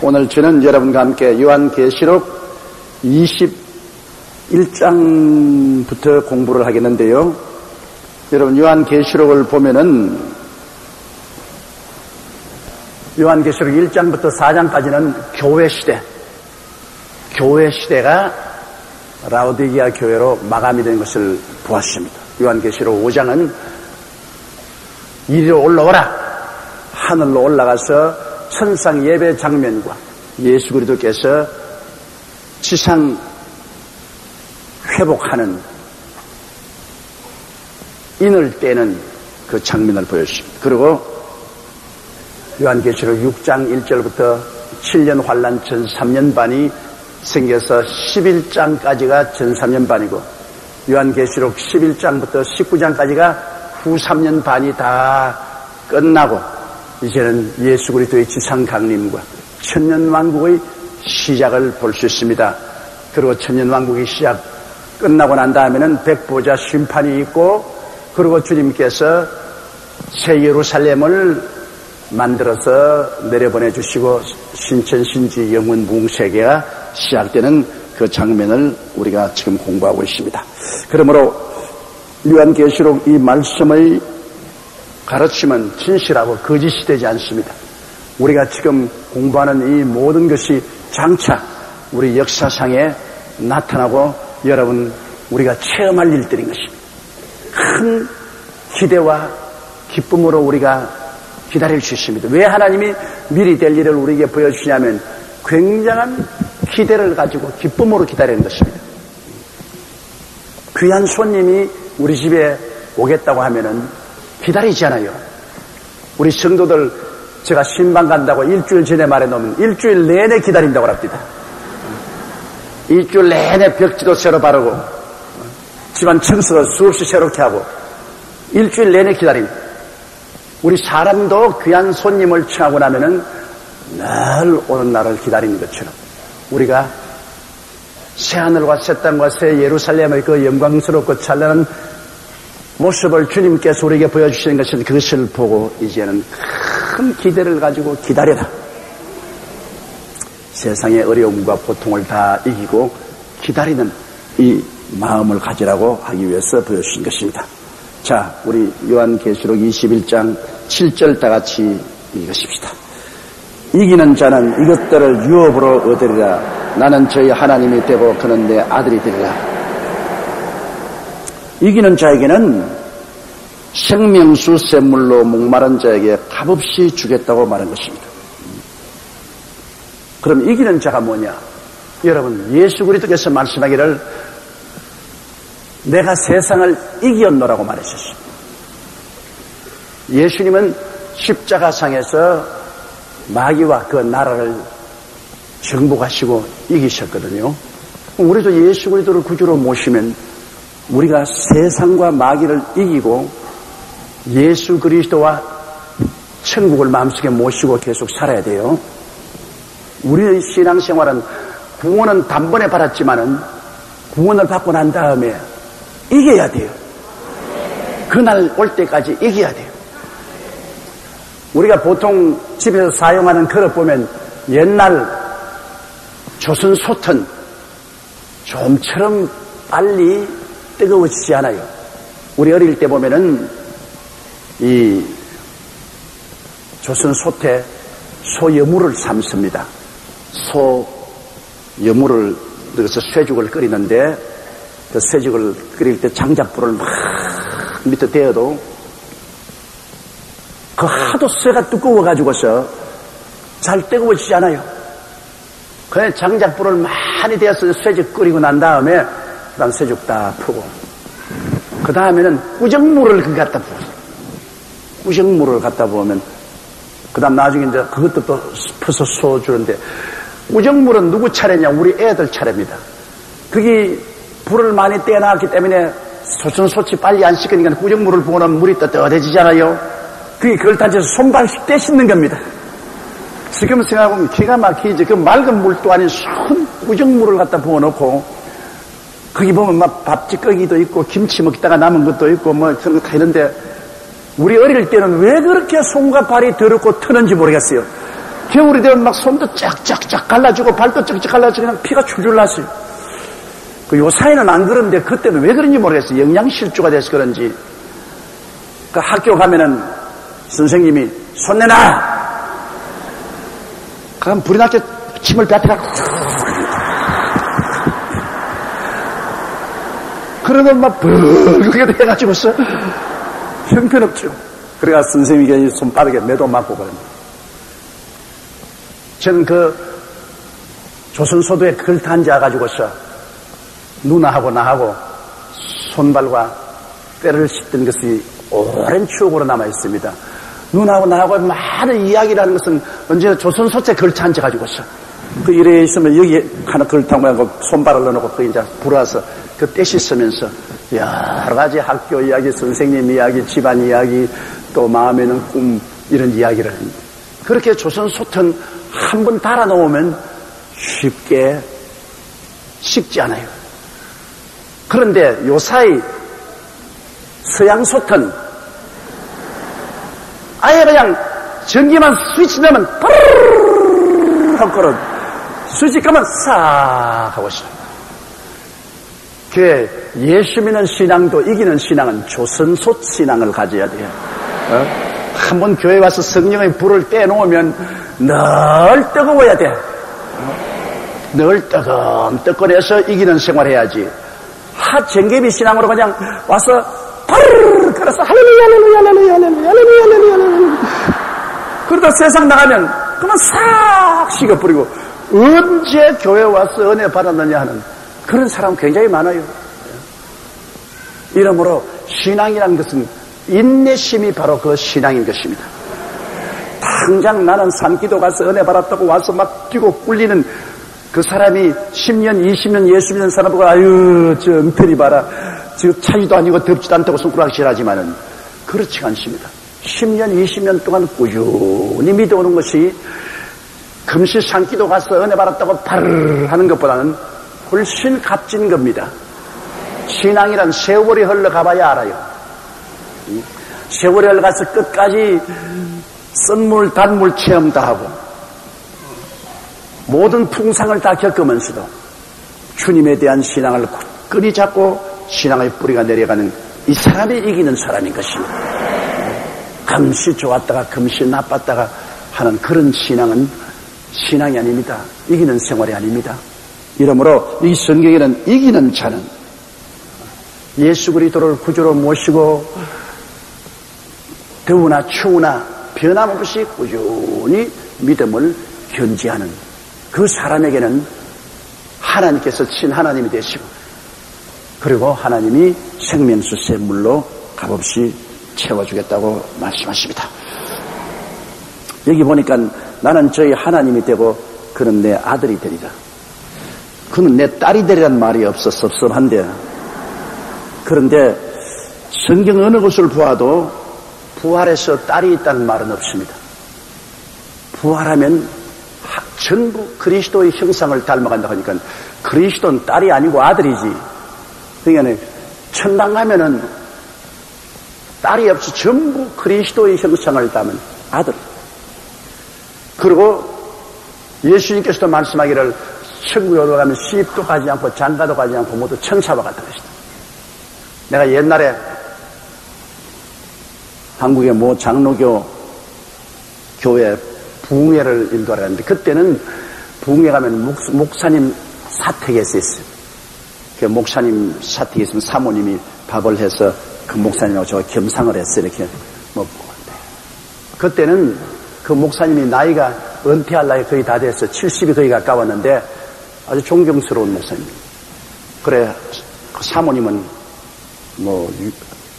오늘 저는 여러분과 함께 요한계시록 21장부터 공부를 하겠는데요. 여러분 요한계시록을 보면은 요한계시록 1장부터 4장까지는 교회 시대가 라오디게아 교회로 마감이 된 것을 보았습니다. 요한계시록 5장은 이리로 올라오라, 하늘로 올라가서 천상 예배 장면과 예수 그리스도께서 지상 회복하는 인을 떼는 그 장면을 보여주십니다. 그리고 요한계시록 6장 1절부터 7년 환란 전 3년 반이 생겨서 11장까지가 전 3년 반이고 요한계시록 11장부터 19장까지가 후 3년 반이 다 끝나고 이제는 예수 그리스도의 지상 강림과 천년왕국의 시작을 볼 수 있습니다. 그리고 천년왕국의 시작 끝나고 난 다음에는 백보자 심판이 있고 그리고 주님께서 새 예루살렘을 만들어서 내려보내 주시고 신천신지 영원 무궁세계가 시작되는 그 장면을 우리가 지금 공부하고 있습니다. 그러므로 요한계시록 이 말씀의 가르침은 진실하고 거짓이 되지 않습니다. 우리가 지금 공부하는 이 모든 것이 장차 우리 역사상에 나타나고 여러분 우리가 체험할 일들인 것입니다. 큰 기대와 기쁨으로 우리가 기다릴 수 있습니다. 왜 하나님이 미리 될 일을 우리에게 보여주시냐면 굉장한 기대를 가지고 기쁨으로 기다리는 것입니다. 귀한 손님이 우리 집에 오겠다고 하면은 기다리지 않아요. 우리 성도들 제가 신방 간다고 일주일 전에 말해놓으면 일주일 내내 기다린다고 합니다. 일주일 내내 벽지도 새로 바르고 집안 청소도 수없이 새롭게 하고 일주일 내내 기다립니다. 우리 사람도 귀한 손님을 청하고 나면은 늘 오는 날을 기다리는 것처럼 우리가 새하늘과 새 땅과 새 예루살렘의 그 영광스럽고 찬란한 모습을 주님께서 우리에게 보여주시는 것은 그것을 보고 이제는 큰 기대를 가지고 기다려라. 세상의 어려움과 고통을 다 이기고 기다리는 이 마음을 가지라고 하기 위해서 보여주신 것입니다. 자, 우리 요한계시록 21장 7절 다 같이 읽으십시다. 이기는 자는 이것들을 유업으로 얻으리라. 나는 저희 하나님이 되고 그는 내 아들이 되리라. 이기는 자에게는 생명수 샘물로 목마른 자에게 값없이 주겠다고 말한 것입니다. 그럼 이기는 자가 뭐냐? 여러분 예수 그리스도께서 말씀하기를 내가 세상을 이겼노라고 말하셨습니다. 예수님은 십자가상에서 마귀와 그 나라를 정복하시고 이기셨거든요. 우리도 예수 그리스도를 구주로 모시면 우리가 세상과 마귀를 이기고 예수 그리스도와 천국을 마음속에 모시고 계속 살아야 돼요. 우리의 신앙생활은 구원은 단번에 받았지만은 구원을 받고 난 다음에 이겨야 돼요. 그날 올 때까지 이겨야 돼요. 우리가 보통 집에서 사용하는 그릇 보면 옛날 조선 솥은 좀처럼 빨리 뜨거워지지 않아요. 우리 어릴 때 보면은 이 조선 솥에 소여물을 삶습니다. 소여물을 넣어서 쇠죽을 끓이는데 그 쇠죽을 끓일 때 장작불을 막 밑에 대어도 그 하도 쇠가 두꺼워가지고서 잘 뜨거워지지 않아요. 그냥 장작불을 많이 대어서 쇠죽 끓이고 난 다음에 그 다음 쇠죽 다 푸고 그 다음에는 꾸정물을 갖다 부어요. 꾸정물을 갖다 부으면 그 다음 나중에 이제 그것도 또 퍼서 쏘주는데 꾸정물은 누구 차례냐? 우리 애들 차례입니다. 그게 불을 많이 떼어놨기 때문에 조선솥이 빨리 안 식으니까 꾸정물을 부으면 물이 뜨뜻해지잖아요. 그게 그걸 다져서 손발 떼씻는 겁니다. 지금 생각하면 기가 막히지. 그 맑은 물도 아닌 순 꾸정물을 갖다 부어놓고 거기 보면 막 밥찌꺼기도 있고 김치 먹다가 남은 것도 있고 뭐 그런 거 다 있는데 우리 어릴 때는 왜 그렇게 손과 발이 더럽고 트는지 모르겠어요. 겨울이 되면 막 손도 쫙쫙쫙 갈라지고 발도 쫙쫙 갈라지고 그냥 피가 줄줄 났어요. 요사이는 안 그런데 그때는 왜 그런지 모르겠어요. 영양실조가 돼서 그런지. 그 학교 가면은 선생님이 손 내놔! 그럼 불이 났게 침을 뱉어갖고 그러면 막 붉게 돼가지고서 형편없죠. 그래가 선생님이 손빠르게 매도 맞고 그럽니다. 저는 그 조선소도에 걸터 앉아가지고서 누나하고 나하고 손발과 뼈를 씻던 것이 오랜 추억으로 남아있습니다. 누나하고 나하고 많은 이야기를 하는 것은 언제나 조선소도에 걸터 앉아가지고서 그 일에 있으면 여기 하나 걸터 모양고 손발을 넣어놓고 그 이제 불어서 그 때 씻으면서 여러 가지 학교 이야기, 선생님 이야기, 집안 이야기, 또 마음에는 꿈 이런 이야기를 합니다. 그렇게 조선소토는 한 번 달아놓으면 쉽게 식지 않아요. 그런데 요사이 서양소토는 아예 그냥 전기만 스위치 넣으면 뿌르르르 하고 끓어 스위치 끄면 싹 하고 있어요. 그 예수 믿는 신앙도 이기는 신앙은 조선소 신앙을 가져야 돼요. 한번 교회 와서 성령의 불을 떼놓으면 늘 뜨거워야 돼. 늘 뜨끈뜨끈해서 이기는 생활해야지. 쟁개비 신앙으로 그냥 와서 파르르 걸어서 할렐루야 할렐루야 할렐루야 할렐루야 할렐루야 할렐루야 그러다 세상 나가면 그만 싹 식어버리고 언제 교회 와서 은혜 받았느냐 하는 그런 사람 굉장히 많아요. 이러므로 신앙이라는 것은 인내심이 바로 그 신앙인 것입니다. 당장 나는 산기도 가서 은혜 받았다고 와서 막 뛰고 꿀리는 그 사람이 10년, 20년 예수 믿는 사람보고 아유 저 엉터리 봐라. 지금 차이도 아니고 덥지도 않다고 손가락질하지만은 그렇지가 않습니다. 10년, 20년 동안 꾸준히 믿어오는 것이 금시 산기도 가서 은혜 받았다고 바르르 하는 것보다는 훨씬 값진 겁니다. 신앙이란 세월이 흘러가봐야 알아요. 세월이 흘러가서 끝까지 썬물, 단물 체험도 하고 모든 풍상을 다 겪으면서도 주님에 대한 신앙을 굳건히 잡고 신앙의 뿌리가 내려가는 이 사람이 이기는 사람인 것입니다. 금시 좋았다가 금시 나빴다가 하는 그런 신앙은 신앙이 아닙니다. 이기는 생활이 아닙니다. 이러므로 이 성경에는 이기는 자는 예수 그리스도를 구주로 모시고 더우나 추우나 변함없이 꾸준히 믿음을 견지하는 그 사람에게는 하나님께서 친하나님이 되시고 그리고 하나님이 생명수 샘물로 값없이 채워주겠다고 말씀하십니다. 여기 보니까 나는 저희 하나님이 되고 그는 내 아들이 되리라. 그는 내 딸이 되리란 말이 없어 섭섭한데 그런데 성경 어느 곳을 보아도 부활해서 딸이 있다는 말은 없습니다. 부활하면 전부 그리스도의 형상을 닮아간다 하니까 그리스도는 딸이 아니고 아들이지. 그러니까 천당 가면은 딸이 없이 전부 그리스도의 형상을 닮은 아들. 그리고 예수님께서도 말씀하기를 천국에 올라가면 시집도 가지 않고 장가도 가지 않고 모두 천사와 같은 것이다. 내가 옛날에 한국의 모 장로교 교회 부흥회를 인도하려 했는데 그때는 부흥회 가면 목사님 사택에 있었어요. 그 목사님 사택에 있으면 사모님이 밥을 해서 그 목사님하고 저 겸상을 했어요. 이렇게 먹고. 그때는 그 목사님이 나이가 은퇴할 나이 거의 다 돼서 70이 거의 가까웠는데 아주 존경스러운 목사님. 그래 그 사모님은 뭐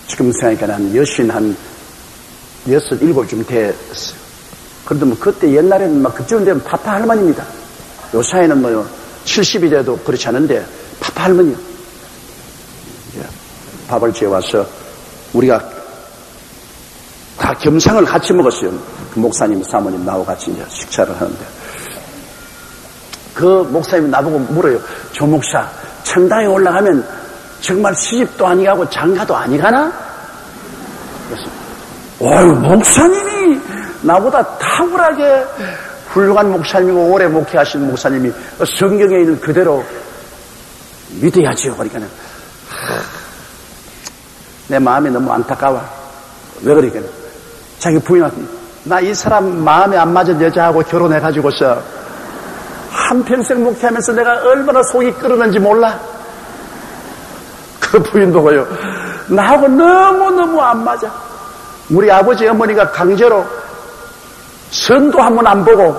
지금 생각하니까 한 여신 한 6, 7쯤 됐어요. 그런데 뭐 그때 옛날에는 막 그쯤 되면 파파 할머니입니다. 요사이는 뭐 70이 돼도 그렇지 않은데 파파 할머니요. 밥을 지어와서 우리가 다 겸상을 같이 먹었어요. 그 목사님, 사모님 나하고 같이 이제 식사를 하는데 그 목사님이 나보고 물어요. 조 목사, 천당에 올라가면 정말 시집도 아니 가고 장가도 아니 가나? 그래서 목사님이 나보다 탁월하게 훌륭한 목사님이고 오래 목회하신 목사님이 성경에 있는 그대로 믿어야지요. 그러니까는 내 마음이 너무 안타까워. 왜 그러겠냐? 자기 부인한테 나 이 사람 마음에 안 맞은 여자하고 결혼해가지고서 한평생 목회하면서 내가 얼마나 속이 끓었는지 몰라. 그 부인 보고요, 나하고 너무너무 안 맞아. 우리 아버지 어머니가 강제로 선도 한 번 안 보고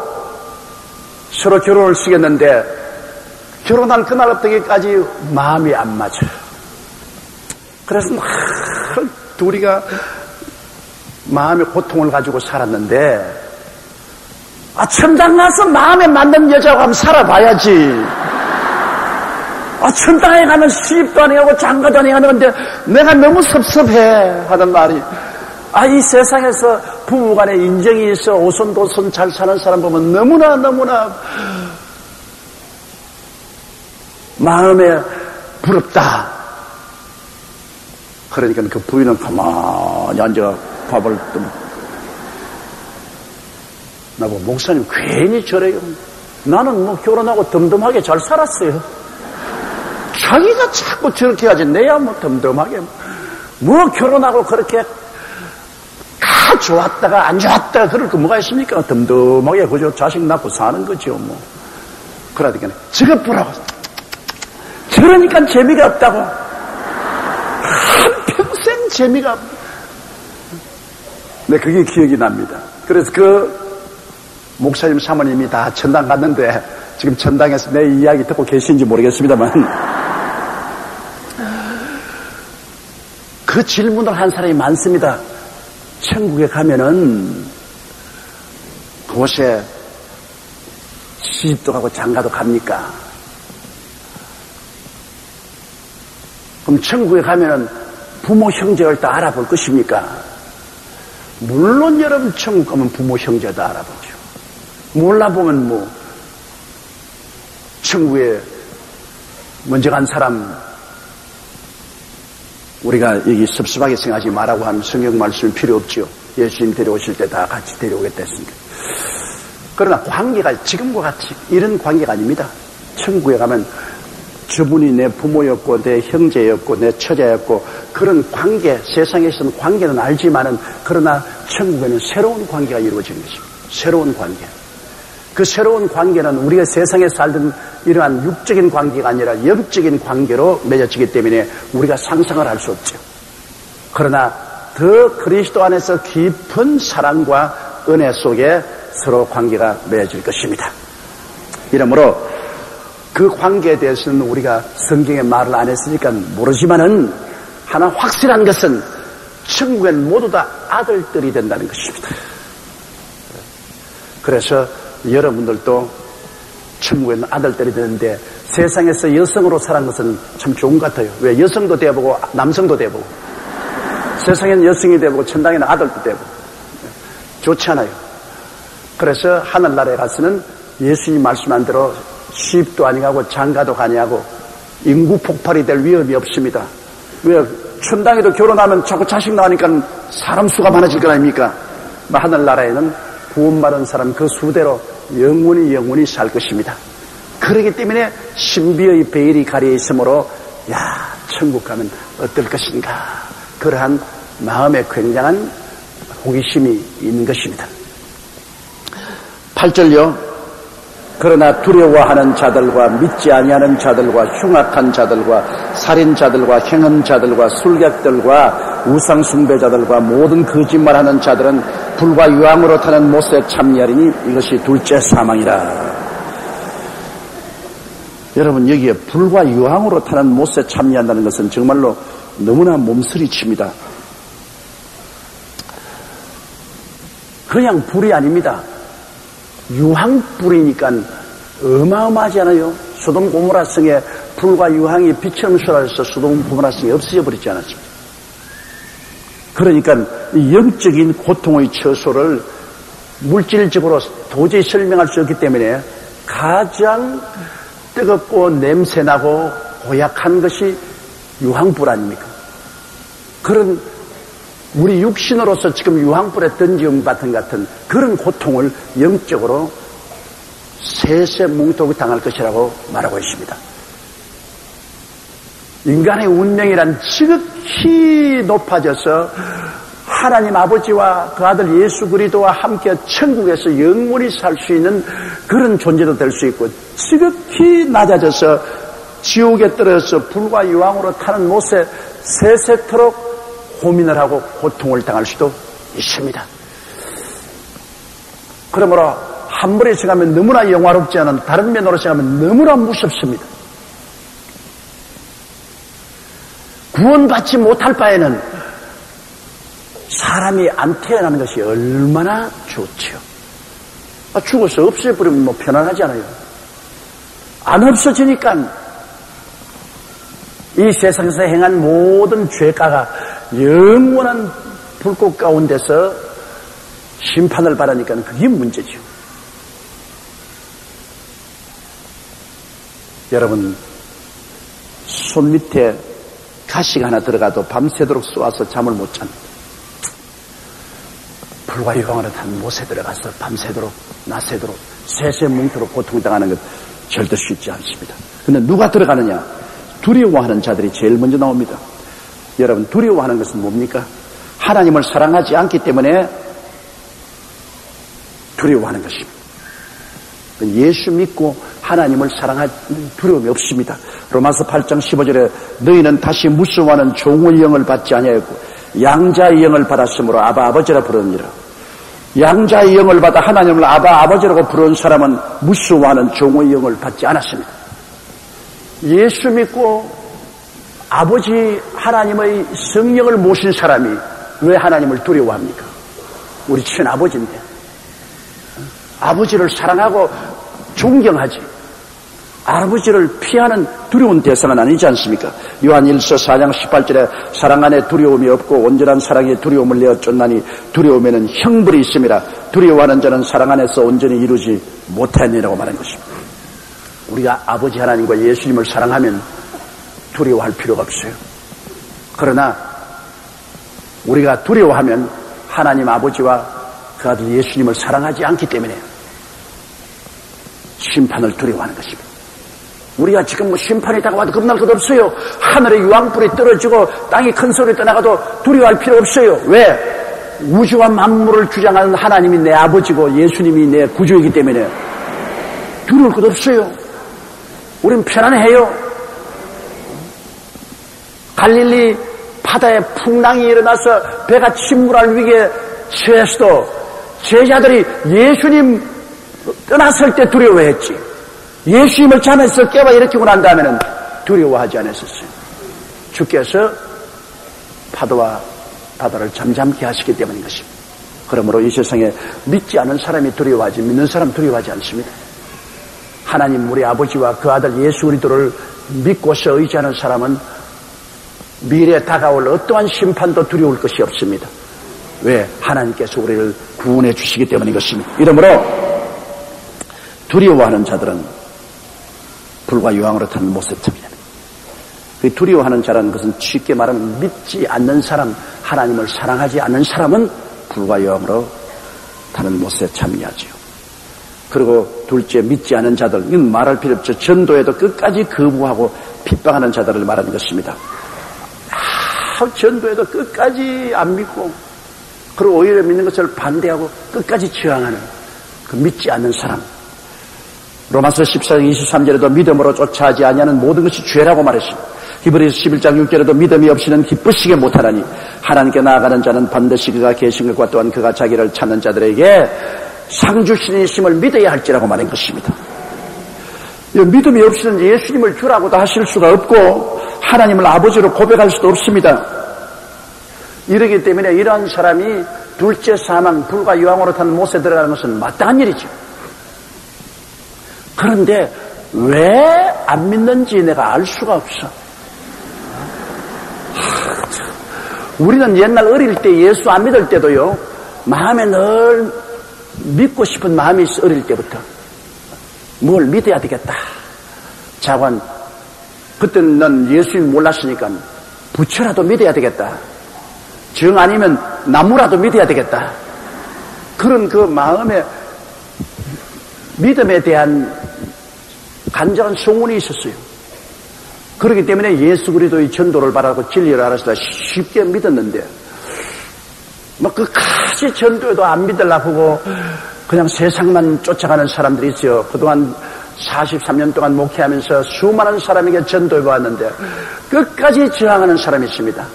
서로 결혼을 시켰는데 결혼한 그날부터까지 마음이 안 맞아. 그래서 둘이가 마음의 고통을 가지고 살았는데, 천당 가서 마음에 맞는 여자하고 한번 살아봐야지. 천당에 가면 시집도 안 해가고 장가도 안 해가는데 내가 너무 섭섭해 하는 말이, 이 세상에서 부부간에 인정이 있어 오손도손 잘 사는 사람 보면 너무나 마음에 부럽다. 그러니까 그 부인은 가만히 앉아 밥을 나보고 목사님 괜히 저래요. 나는 뭐 결혼하고 덤덤하게 잘 살았어요. 자기가 자꾸 저렇게 하지. 내야 뭐 덤덤하게 뭐 결혼하고 그렇게 다 좋았다가 안 좋았다가 그럴 거 뭐가 있습니까? 덤덤하게 그저 자식 낳고 사는 거죠 뭐. 그러니까 저것 보라고. 저러니까 재미가 없다고. 한평생 재미가 없다. 네, 그게 기억이 납니다. 그래서 그 목사님 사모님이 다 천당 갔는데 지금 천당에서 내 이야기 듣고 계신지 모르겠습니다만 그 질문을 한 사람이 많습니다. 천국에 가면은 그곳에 시집도 가고 장가도 갑니까? 그럼 천국에 가면은 부모 형제를 다 알아볼 것입니까? 물론 여러분 천국 가면 부모 형제도 알아보죠. 몰라보면 뭐 천국에 먼저 간 사람 우리가 여기 섭섭하게 생각하지 말라고 하는 성경 말씀이 필요 없죠. 예수님 데려오실 때 다 같이 데려오겠다 했으니까. 그러나 관계가 지금과 같이 이런 관계가 아닙니다. 천국에 가면 저분이 내 부모였고 내 형제였고 내 처자였고 그런 관계, 세상에서는 관계는 알지만은 그러나 천국에는 새로운 관계가 이루어지는 것입니다. 새로운 관계. 그 새로운 관계는 우리가 세상에 살던 이러한 육적인 관계가 아니라 영적인 관계로 맺어지기 때문에 우리가 상상을 할 수 없죠. 그러나 더 그리스도 안에서 깊은 사랑과 은혜 속에 서로 관계가 맺어질 것입니다. 이러므로 그 관계에 대해서는 우리가 성경에 말을 안 했으니까 모르지만은 하나 확실한 것은 천국엔 모두 다 아들들이 된다는 것입니다. 그래서 여러분들도 천국에는 아들들이 되는데 세상에서 여성으로 살아간 것은 참 좋은 것 같아요. 왜? 여성도 돼보고 남성도 돼보고 세상에는 여성이 돼보고 천당에는 아들도 돼보고 좋지 않아요. 그래서 하늘나라에 가서는 예수님 말씀한 대로 시집도 아니하고 장가도 가니하고 인구 폭발이 될 위험이 없습니다. 왜? 천당에도 결혼하면 자꾸 자식 나오니까 사람 수가 많아질 거 아닙니까? 하늘나라에는 구원받은 사람 그 수대로 영원히 살 것입니다. 그렇기 때문에 신비의 베일이 가려 있으므로 천국 가면 어떨 것인가 그러한 마음에 굉장한 호기심이 있는 것입니다. 8절요. 그러나 두려워하는 자들과 믿지 아니하는 자들과 흉악한 자들과 살인자들과 행음자들과 술객들과 우상숭배자들과 모든 거짓말하는 자들은 불과 유황으로 타는 못에 참여하리니 이것이 둘째 사망이라. 여러분 여기에 불과 유황으로 타는 못에 참여한다는 것은 정말로 너무나 몸서리칩니다. 그냥 불이 아닙니다. 유황불이니까 어마어마하지 않아요? 소돔 고모라 성에 불과 유황이 빛처럼 쏟아져서 소돔 고모라 성이 없어져 버리지 않았습니까? 그러니까 이 영적인 고통의 처소를 물질적으로 도저히 설명할 수 없기 때문에 가장 뜨겁고 냄새나고 고약한 것이 유황불 아닙니까? 그런 우리 육신으로서 지금 유황불에 던지음 같은 그런 고통을 영적으로 셋의 뭉토기 당할 것이라고 말하고 있습니다. 인간의 운명이란 지극히 높아져서 하나님 아버지와 그 아들 예수 그리스도와 함께 천국에서 영원히 살 수 있는 그런 존재도 될 수 있고, 지극히 낮아져서 지옥에 떨어져서 불과 유황으로 타는 못에 세세토록 고민을 하고 고통을 당할 수도 있습니다. 그러므로 한 번에 생각하면 너무나 영화롭지 않은 다른 면으로 생각하면 너무나 무섭습니다. 구원받지 못할 바에는 사람이 안 태어나는 것이 얼마나 좋지요. 죽어서 없애버리면 뭐 편안하지 않아요. 안 없어지니까 이 세상에서 행한 모든 죄가가 영원한 불꽃 가운데서 심판을 받으니까 그게 문제죠. 여러분, 손 밑에 가시가 하나 들어가도 밤새도록 쏘아서 잠을 못 잡니다. 불과 유황으로 탄 못에 들어가서 밤새도록 낮새도록 새새 뭉토록 고통당하는 것 절대 쉽지 않습니다. 그런데 누가 들어가느냐? 두려워하는 자들이 제일 먼저 나옵니다. 여러분, 두려워하는 것은 뭡니까? 하나님을 사랑하지 않기 때문에 두려워하는 것입니다. 예수 믿고 하나님을 사랑할 두려움이 없습니다. 로마서 8장 15절에 너희는 다시 무서워하는 종의 영을 받지 아니하였고 양자의 영을 받았으므로 아바 아버지라 부르느니라. 양자의 영을 받아 하나님을 아바 아버지라고 부르는 사람은 무서워하는 종의 영을 받지 않았습니다. 예수 믿고 아버지 하나님의 성령을 모신 사람이 왜 하나님을 두려워합니까? 우리 친아버지인데 아버지를 사랑하고 존경하지, 아버지를 피하는 두려운 대상은 아니지 않습니까? 요한 1서 4장 18절에 사랑 안에 두려움이 없고 온전한 사랑의 두려움을 내어 쫓나니 두려움에는 형벌이 있음이라. 두려워하는 자는 사랑 안에서 온전히 이루지 못하느니라고 말한 것입니다. 우리가 아버지 하나님과 예수님을 사랑하면 두려워할 필요가 없어요. 그러나 우리가 두려워하면 하나님 아버지와 그 아들 예수님을 사랑하지 않기 때문에 심판을 두려워하는 것입니다. 우리가 지금 뭐 심판이 다가와도 겁날 것 없어요. 하늘에 유황불이 떨어지고 땅이 큰 소리 떠나가도 두려워할 필요 없어요. 왜? 우주와 만물을 주장하는 하나님이 내 아버지고 예수님이 내 구주이기 때문에 두려울 것 없어요. 우린 편안해요. 갈릴리 바다에 풍랑이 일어나서 배가 침몰할 위기에 처했어도 제자들이 예수님 떠났을 때 두려워했지. 예수님을 잠에서 깨워 일으키고 난 다음에는 두려워하지 않았었어요. 주께서 파도와 바다를 잠잠케 하시기 때문인 것입니다. 그러므로 이 세상에 믿지 않은 사람이 두려워하지 믿는 사람 두려워하지 않습니다. 하나님 우리 아버지와 그 아들 예수 그리스도를 믿고서 의지하는 사람은 미래에 다가올 어떠한 심판도 두려울 것이 없습니다. 왜? 하나님께서 우리를 구원해 주시기 때문인 것입니다. 이러므로 두려워하는 자들은 불과 유황으로 타는 못에 탑니다. 그 두려워하는 자라는 것은 쉽게 말하면 믿지 않는 사람, 하나님을 사랑하지 않는 사람은 불과 유황으로 타는 못에 참여하지요. 그리고 둘째, 믿지 않은 자들, 이건 말할 필요 없죠. 전도에도 끝까지 거부하고 핍박하는 자들을 말하는 것입니다. 전도에도 끝까지 안 믿고 그리고 오히려 믿는 것을 반대하고 끝까지 저항하는 그 믿지 않는 사람. 로마서 14장 23절에도 믿음으로 쫓아하지 아니하는 모든 것이 죄라고 말했습니다. 히브리서 11장 6절에도 믿음이 없이는 기쁘시게 못하나니 하나님께 나아가는 자는 반드시 그가 계신 것과 또한 그가 자기를 찾는 자들에게 상 주시니심을 믿어야 할지라고 말한 것입니다. 믿음이 없이는 예수님을 주라고도 하실 수가 없고 하나님을 아버지로 고백할 수도 없습니다. 이러기 때문에 이러한 사람이 둘째 사망, 불과 유황으로 탄 못에 들어가는 것은 마땅한 일이죠. 그런데 왜 안 믿는지 내가 알 수가 없어. 우리는 옛날 어릴 때 예수 안 믿을 때도요, 마음에 늘 믿고 싶은 마음이 있어. 어릴 때부터 뭘 믿어야 되겠다. 자관, 그때는 난 예수님 몰랐으니까 부처라도 믿어야 되겠다. 정 아니면 나무라도 믿어야 되겠다. 그런 그 마음에 믿음에 대한 간절한 소원이 있었어요. 그렇기 때문에 예수 그리스도의 전도를 바라고 진리를 알아서 쉽게 믿었는데 끝까지 전도에도 안 믿으려고 하고 그냥 세상만 쫓아가는 사람들이 있어요. 그동안 43년 동안 목회하면서 수많은 사람에게 전도해 보았는데 끝까지 저항하는 사람이 있습니다.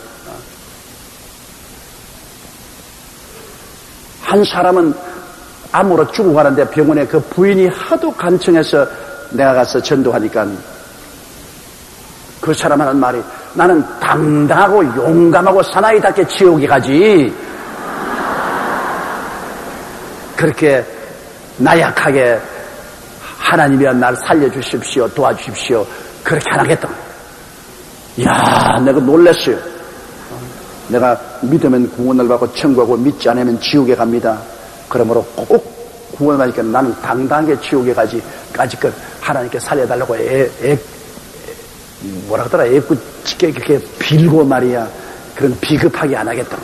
한 사람은 암으로 죽어가는데 병원에 그 부인이 하도 간청해서 내가 가서 전도하니까 그 사람 하는 말이 나는 당당하고 용감하고 사나이답게 지옥에 가지 그렇게 나약하게 하나님이여 날 살려주십시오 도와주십시오 그렇게 안 하겠다. 이야 내가 놀랐어요. 내가 믿으면 구원을 받고 천국하고 믿지 않으면 지옥에 갑니다. 그러므로 꼭 구원을 받으니까 나는 당당하게 지옥에 가지 까짓것 하나님께 살려달라고 뭐라 하더라 애꿎게 그렇게 빌고 말이야 그런 비급하게 안 하겠다.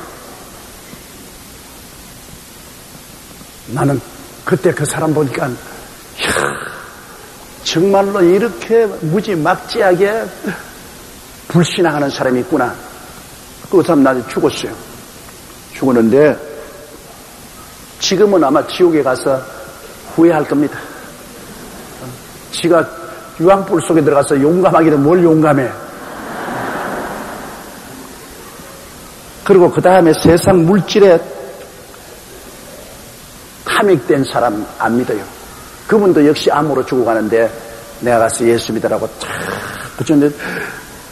나는 그때 그 사람 보니까 정말로 이렇게 무지막지하게 불신앙하는 사람이 있구나. 그 사람 나중에 죽었어요. 죽었는데 지금은 아마 지옥에 가서 후회할 겁니다. 지가 유황불 속에 들어가서 용감하기는 뭘 용감해. 그리고 그 다음에 세상 물질에 탐닉된 사람 안 믿어요. 그분도 역시 암으로 죽어가는데 내가 가서 예수 믿으라고 탁 붙였는데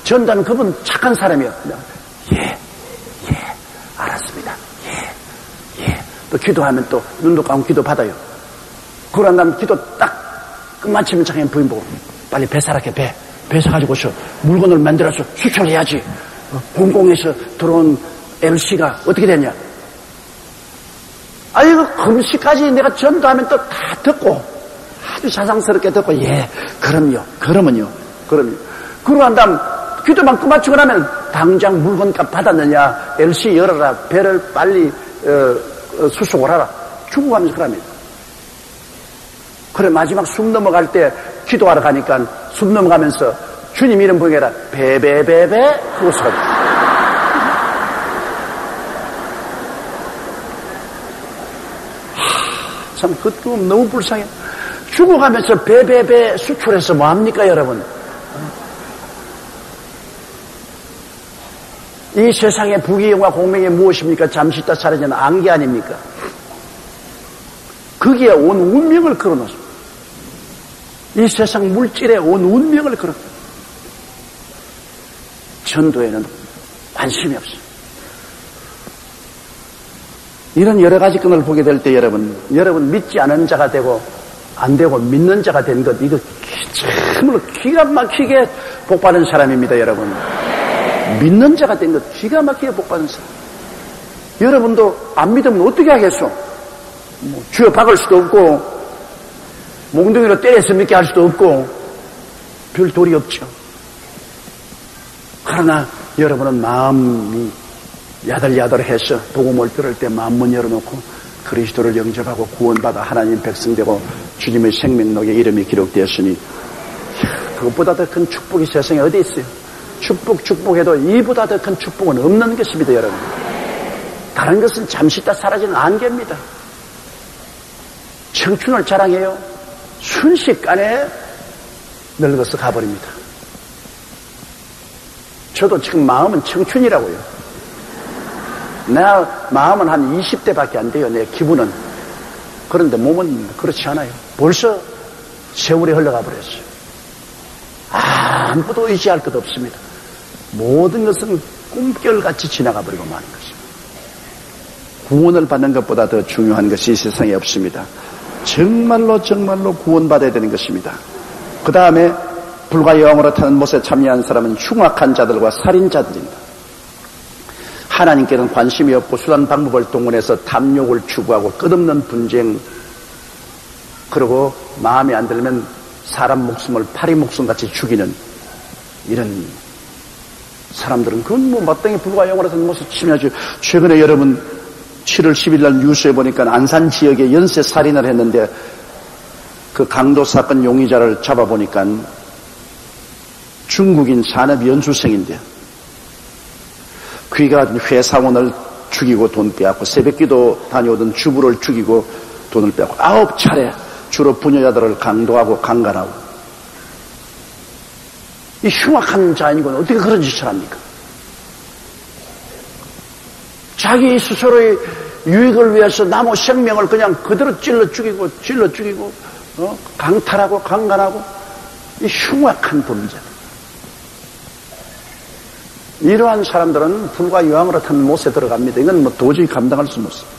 전자는 그분 착한 사람이에요. 예, 알았습니다. 예. 또 기도하면 또 눈도 감고 기도 받아요. 그러고 난 기도 딱 끝마치면 자기는 부인 보고 빨리 배 사라게 배 사가지고서 물건을 만들어서 수출해야지. 공공에서 들어온 LC가 어떻게 됐냐? 이거 금시까지 내가 전도하면 또 다 듣고 아주 자상스럽게 듣고 예, 그러면요. 그러고 난 다음 기도만 끝마치고 나면 당장 물건값 받았느냐 LC 열어라 배를 빨리 수속을 하라 죽어가면서 그럽니다. 그래 마지막 숨 넘어갈 때 기도하러 가니까 숨 넘어가면서 주님 이름 부르게라 배배배배 그것을 참 그것도 너무 불쌍해. 죽어가면서 배배배 수출해서 뭐합니까 여러분? 이 세상의 부귀영화 공명이 무엇입니까? 잠시 있다 사라지는 안개 아닙니까? 거기에 온 운명을 걸어놓습니다. 이 세상 물질에 온 운명을 걸어. 전도에는 관심이 없어요. 이런 여러 가지 건을 보게 될 때 여러분 믿지 않은 자가 되고 안 되고 믿는 자가 된 것 이거 참으로 기가 막히게 복받은 사람입니다. 여러분 믿는 자가 된 것 기가 막히게 복받은 사람. 여러분도 안 믿으면 어떻게 하겠소? 쥐어 박을 수도 없고 몽둥이로 때려서 믿게 할 수도 없고 별 도리 없죠. 그러나 여러분은 마음이 야들야들해서 복음을 들을 때 마음문 열어놓고 그리스도를 영접하고 구원받아 하나님 백성 되고 주님의 생명록에 이름이 기록되었으니 그것보다 더 큰 축복이 세상에 어디 있어요? 축복해도 이보다 더 큰 축복은 없는 것입니다. 여러분 다른 것은 잠시 있다 사라지는 안개입니다. 청춘을 자랑해요. 순식간에 늙어서 가버립니다. 저도 지금 마음은 청춘이라고요. 내 마음은 한 20대밖에 안 돼요. 내 기분은. 그런데 몸은 그렇지 않아요. 벌써 세월이 흘러가 버렸어요. 아무것도 의지할 것 없습니다. 모든 것은 꿈결같이 지나가 버리고 마는 것입니다. 구원을 받는 것보다 더 중요한 것이 이 세상에 없습니다. 정말로 구원받아야 되는 것입니다. 그 다음에 불과 여왕으로 타는 못에 참여한 사람은 흉악한 자들과 살인자들입니다. 하나님께는 관심이 없고 수단 방법을 동원해서 탐욕을 추구하고 끝없는 분쟁, 그리고 마음에 안 들면 사람 목숨을 파리 목숨같이 죽이는 이런 사람들은 그건 뭐 마땅히 불과 영어로 된 모습 치면하죠. 최근에 여러분 7월 10일 날 뉴스에 보니까 안산 지역에 연쇄 살인을 했는데 그 강도 사건 용의자를 잡아보니까 중국인 산업연수생인데 그이가 회사원을 죽이고 돈 빼앗고 새벽기도 다녀오던 주부를 죽이고 돈을 빼앗고 9차례 주로 부녀자들을 강도하고 강간하고 이 흉악한 자인건 어떻게 그런 짓을 합니까? 자기 스스로의 유익을 위해서 남의 생명을 그냥 그대로 찔러 죽이고 강탈하고 강간하고 이 흉악한 범죄. 이러한 사람들은 불과 유황으로 탄 못에 들어갑니다. 이건 뭐 도저히 감당할 수 없습니다.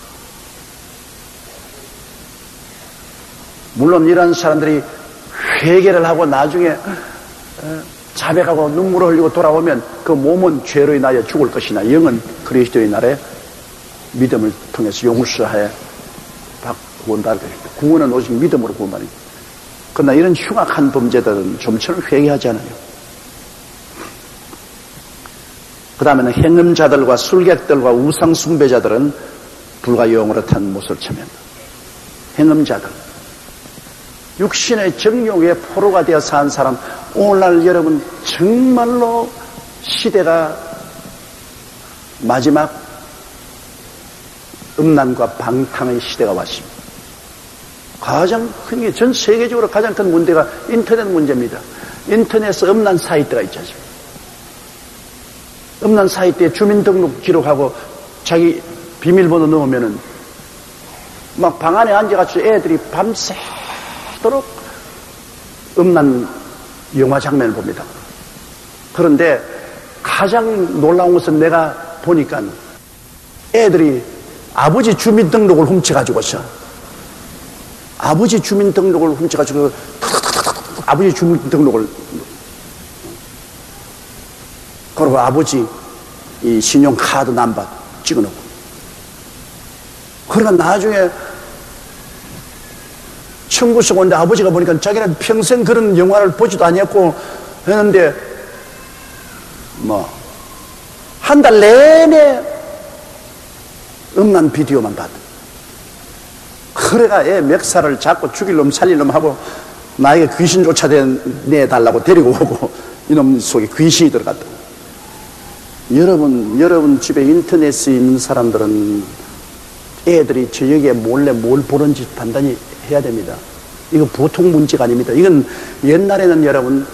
물론 이러한 사람들이 회개를 하고 나중에 자백하고 눈물을 흘리고 돌아오면 그 몸은 죄로 인하여 죽을 것이나 영은 그리스도의 날에 믿음을 통해서 용서하여 구원받을 것입니다. 구원은 오직 믿음으로 구원받습니다. 그러나 이런 흉악한 범죄들은 좀처럼 회개하지 않아요. 그 다음에는 행음자들과 술객들과 우상숭배자들은 불과 영으로 탄 못을 참여한다. 행음자들. 육신의 정욕에 포로가 되어 산 사람, 오늘날 여러분 정말로 시대가 마지막 음란과 방탕의 시대가 왔습니다. 가장 큰 게 전 세계적으로 가장 큰 문제가 인터넷 문제입니다. 인터넷에서 음란 사이트가 있지 않습니까? 음란 사이트에 주민등록 기록하고 자기 비밀번호 넣으면은 막 방 안에 앉아가지고 애들이 밤새도록 음란 영화 장면을 봅니다. 그런데 가장 놀라운 것은 내가 보니까 애들이 아버지 주민등록을 훔쳐가지고서 아버지 주민등록을 훔쳐가지고 아버지 주민등록을 그리고 아버지 이 신용카드 남바 찍어놓고 그러니까 나중에 청구서 온데 아버지가 보니까 자기는 평생 그런 영화를 보지도 아니었고 했는데 뭐 한 달 내내 음란 비디오만 봤다. 그래가 애 멱살을 잡고 죽일 놈 살릴 놈 하고 나에게 귀신 쫓아내달라고 데리고 오고 이놈 속에 귀신이 들어갔다. 여러분 집에 인터넷에 있는 사람들은 애들이 저녁에 몰래 뭘 보는지 판단이 해야 됩니다. 이거 보통 문제가 아닙니다. 이건 옛날에는 여러분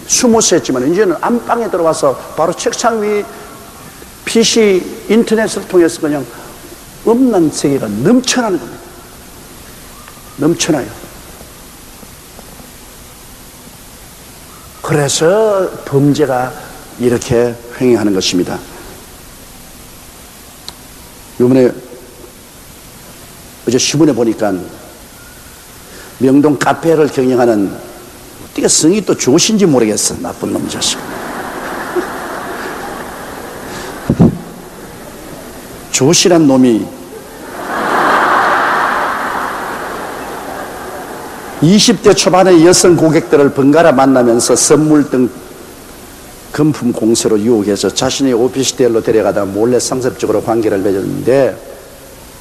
숨어서 했지만 이제는 안방에 들어와서 바로 책상 위 PC 인터넷을 통해서 그냥 음란 세계가 넘쳐나는 겁니다. 넘쳐나요. 그래서 범죄가 이렇게 횡행하는 것입니다. 이번에 어제 신문에 보니까 명동 카페를 경영하는 어떻게 성이 또 좋으신지 모르겠어. 나쁜 놈 자식. 조실한 놈이 20대 초반의 여성 고객들을 번갈아 만나면서 선물 등 금품 공세로 유혹해서 자신의 오피스텔로 데려가다 몰래 상습적으로 관계를 맺었는데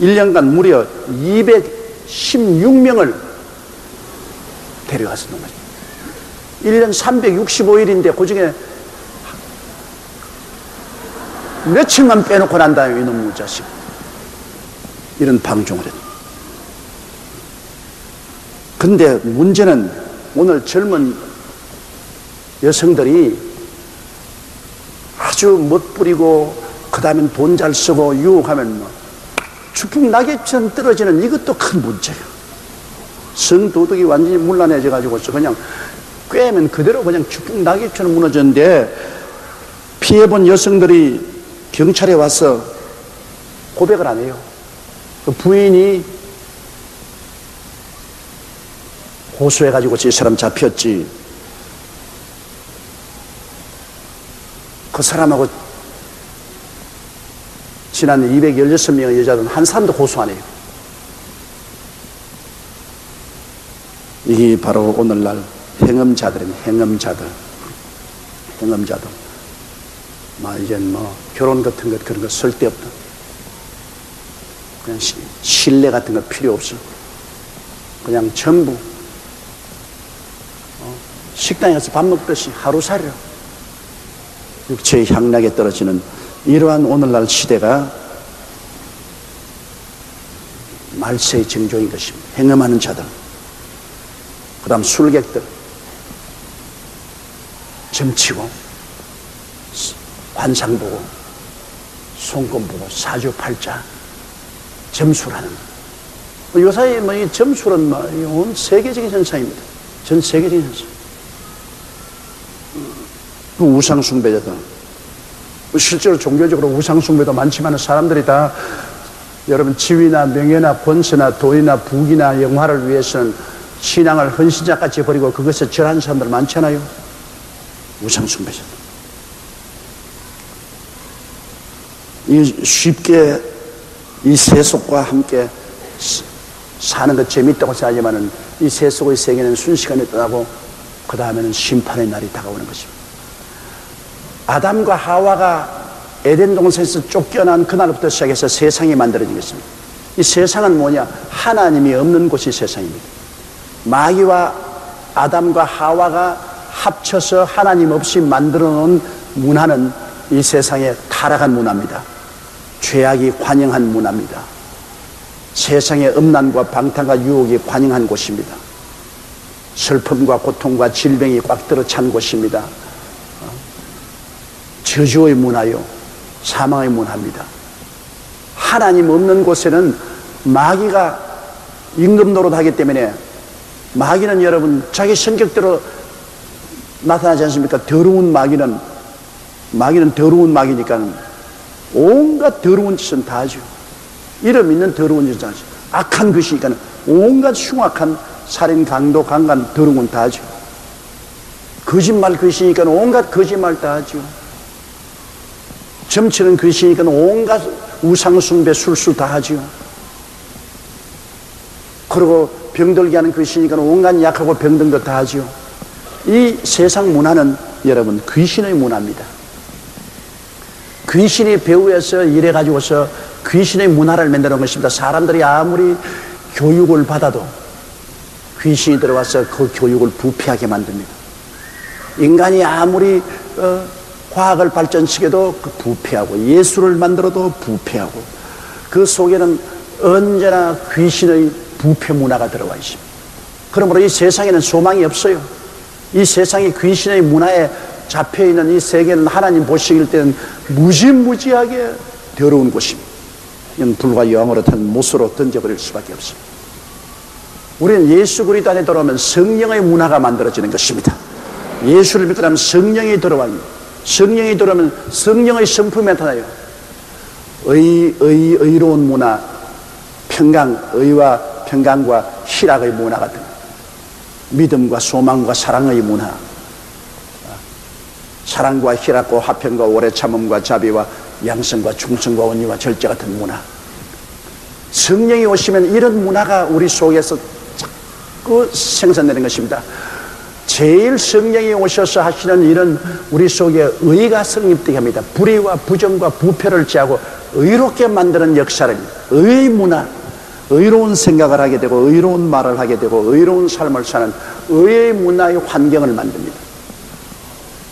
1년간 무려 216명을 데려갔었는 거죠. 1년 365일인데 그중에 며칠만 빼놓고 난 다음에 이놈의 자식 이런 방종을 했다. 근데 문제는 오늘 젊은 여성들이 아주 멋부리고 그 다음엔 돈 잘 쓰고 유혹하면 뭐 추풍 낙엽처럼 떨어지는 이것도 큰 문제예요. 성도덕이 완전히 문란해져 가지고 그냥 꿰면 그대로 그냥 추풍 낙엽처럼 무너졌는데 피해본 여성들이 경찰에 와서 고백을 안 해요. 그 부인이 고소해가지고 저 사람 잡혔지. 그 사람하고 지난 216명의 여자들은 한 사람도 고소 안 해요. 이게 바로 오늘날 행음자들입니다. 행음자들. 이제 결혼 같은 것 그런 거 쓸데없다. 그냥 신뢰 같은 거 필요 없어. 그냥 전부 식당에 가서 밥 먹듯이 하루살이로 육체의 향락에 떨어지는 이러한 오늘날 시대가 말세의 징조인 것입니다. 행음하는 자들, 그 다음 술객들, 점치고 환상 보고 손금 보고 사주팔자 점수라는 거. 요사이 이 점수는 온 세계적인 현상입니다. 전 세계적인 현상. 그 우상숭배자들, 실제로 종교적으로 우상숭배도 많지만 사람들이 다 여러분 지위나 명예나 권세나 돈이나 부귀나 영화를 위해서는 신앙을 헌신자같이 버리고 그것에 절하는 사람들 많잖아요. 우상숭배자들. 쉽게 이 세속과 함께 사는 것 재밌다고 생각하지만은 이 세속의 세계는 순식간에 떠나고 그 다음에는 심판의 날이 다가오는 것입니다. 아담과 하와가 에덴 동산에서 쫓겨난 그날부터 시작해서 세상이 만들어진 것입니다. 이 세상은 뭐냐? 하나님이 없는 곳이 세상입니다. 마귀와 아담과 하와가 합쳐서 하나님 없이 만들어 놓은 문화는 이 세상에 타락한 문화입니다. 죄악이 관영한 문화입니다. 세상의 음란과 방탕과 유혹이 관영한 곳입니다. 슬픔과 고통과 질병이 꽉 들어 찬 곳입니다. 저주의 문화요, 사망의 문화입니다. 하나님 없는 곳에는 마귀가 임금 노릇하기 때문에 마귀는 여러분 자기 성격대로 나타나지 않습니까? 더러운 마귀는 더러운 마귀니까 온갖 더러운 짓은 다 하죠. 이름 있는 더러운 짓을 하죠. 악한 것이니까 온갖 흉악한 살인, 강도, 강간, 더러운 건 다 하죠. 거짓말 것이니까 온갖 거짓말 다 하죠. 점치는 것이니까 온갖 우상숭배, 술수 다 하죠. 그리고 병들게 하는 것이니까 온갖 약하고 병든 것 다 하죠. 이 세상 문화는 여러분 귀신의 문화입니다. 귀신이 배후에서 일해가지고서 귀신의 문화를 만들어 놓은 것입니다. 사람들이 아무리 교육을 받아도 귀신이 들어와서 그 교육을 부패하게 만듭니다. 인간이 아무리 과학을 발전시켜도 그 부패하고 예술을 만들어도 부패하고 그 속에는 언제나 귀신의 부패 문화가 들어와 있습니다. 그러므로 이 세상에는 소망이 없어요. 이 세상이 귀신의 문화에 잡혀있는 이 세계는 하나님 보시길 때는 무지무지하게 더러운 곳입니다. 이건 불과 여왕으로 탄 못으로 던져버릴 수밖에 없습니다. 우리는 예수 그리스도 안에 들어오면 성령의 문화가 만들어지는 것입니다. 예수를 믿고 나면 성령이 들어옵니다. 성령이 들어오면 성령의 성품이 나타나요. 의로운 문화, 평강, 의와 평강과 희락의 문화 같은 믿음과 소망과 사랑의 문화, 사랑과 희락과 화평과 오래 참음과 자비와 양성과 충성과 온유와 절제 같은 문화. 성령이 오시면 이런 문화가 우리 속에서 자꾸 생산되는 것입니다. 제일 성령이 오셔서 하시는 일은 우리 속에 의가 성립되게 합니다. 불의와 부정과 부패를 제하고 의롭게 만드는 역사를, 의의 문화, 의로운 생각을 하게 되고 의로운 말을 하게 되고 의로운 삶을 사는 의의 문화의 환경을 만듭니다.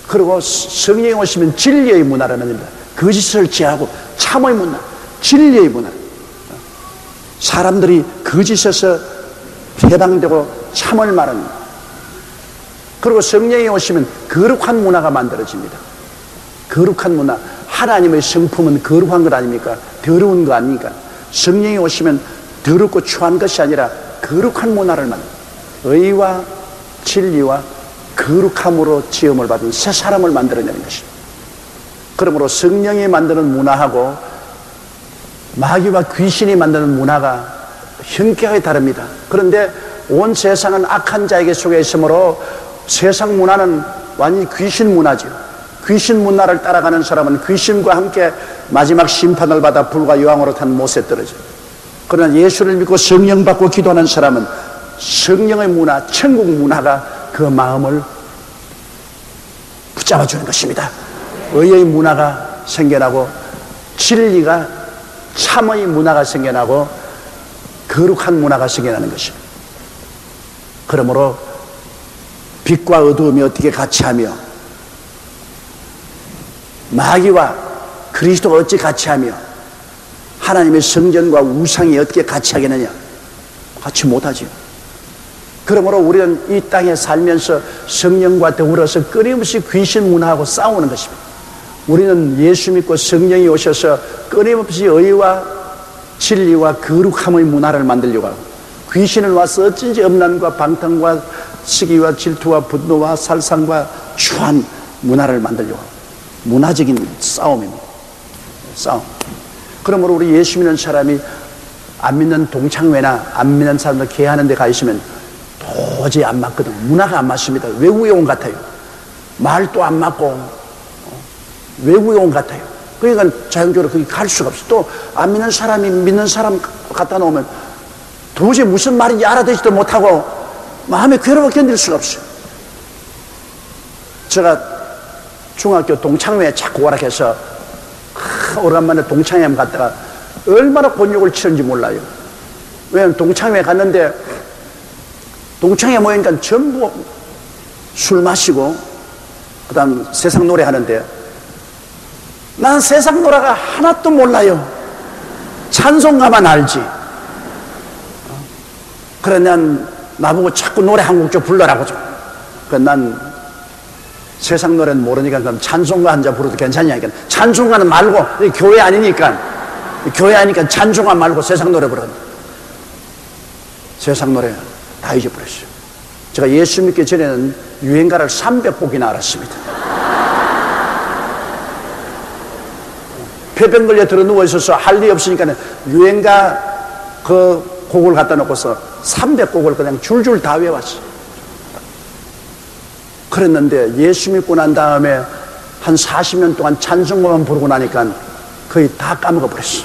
그리고 성령이 오시면 진리의 문화를 만듭니다. 거짓을 제하고 참의 문화, 진리의 문화. 사람들이 거짓에서 해방되고 참을 말합니다. 그리고 성령이 오시면 거룩한 문화가 만들어집니다. 거룩한 문화. 하나님의 성품은 거룩한 것 아닙니까? 더러운 거 아닙니까? 성령이 오시면 더럽고 추한 것이 아니라 거룩한 문화를 만듭니다. 의와 진리와 거룩함으로 지음을 받은 새 사람을 만들어내는 것입니다. 그러므로 성령이 만드는 문화하고 마귀와 귀신이 만드는 문화가 현격하게 다릅니다. 그런데 온 세상은 악한 자에게 속해 있으므로 세상 문화는 완전히 귀신 문화죠. 귀신 문화를 따라가는 사람은 귀신과 함께 마지막 심판을 받아 불과 여왕으로 탄 못에 떨어져요. 그러나 예수를 믿고 성령 받고 기도하는 사람은 성령의 문화, 천국 문화가 그 마음을 붙잡아주는 것입니다. 의의 문화가 생겨나고 진리가 참의 문화가 생겨나고 거룩한 문화가 생겨나는 것입니다. 그러므로 빛과 어두움이 어떻게 같이하며 마귀와 그리스도가 어찌 같이하며 하나님의 성전과 우상이 어떻게 같이하겠느냐? 같이 못하지요. 그러므로 우리는 이 땅에 살면서 성령과 더불어서 끊임없이 귀신 문화하고 싸우는 것입니다. 우리는 예수 믿고 성령이 오셔서 끊임없이 의와 진리와 거룩함의 문화를 만들려고 하고, 귀신을 와서 어쩐지 음란과 방탕과 시기와 질투와 분노와 살상과 추한 문화를 만들려고 하고, 문화적인 싸움입니다. 싸움. 그러므로 우리 예수 믿는 사람이 안 믿는 동창회나 안 믿는 사람들 개하는 데 가 있으면 도저히 안 맞거든. 문화가 안 맞습니다. 외국에 온 것 같아요. 말도 안 맞고 외국에 온 것 같아요. 그러니까 자연적으로 거기 갈 수가 없어. 또 안 믿는 사람이 믿는 사람 갖다 놓으면 도저히 무슨 말인지 알아듣지도 못하고 마음에 괴로워 견딜 수가 없어요. 제가 중학교 동창회에 자꾸 오락해서 오랜만에 동창회 갔다가 얼마나 곤욕을 치는지 몰라요. 왜냐하면 동창회 갔는데 동창회 모이니까 전부 술 마시고 그 다음 세상 노래 하는데 난 세상 노래가 하나도 몰라요. 찬송가만 알지. 그래 난 나보고 자꾸 노래 한 곡 좀 불러라고 좀. 그래 난 세상 노래는 모르니까 그럼 찬송가 한 자 부르도 괜찮냐니까. 찬송가는 말고 교회 아니니까 찬송가 말고 세상 노래 부르는. 세상 노래 다 잊어버렸어요. 제가 예수 믿기 전에는 유행가를 300곡이나 알았습니다. 폐병 걸려 들어 누워 있어서 할 일 없으니까 유행가 그 곡을 갖다 놓고서 300곡을 그냥 줄줄 다 외웠어요. 그랬는데 예수 믿고 난 다음에 한 40년 동안 찬송가만 부르고 나니까 거의 다 까먹어 버렸어.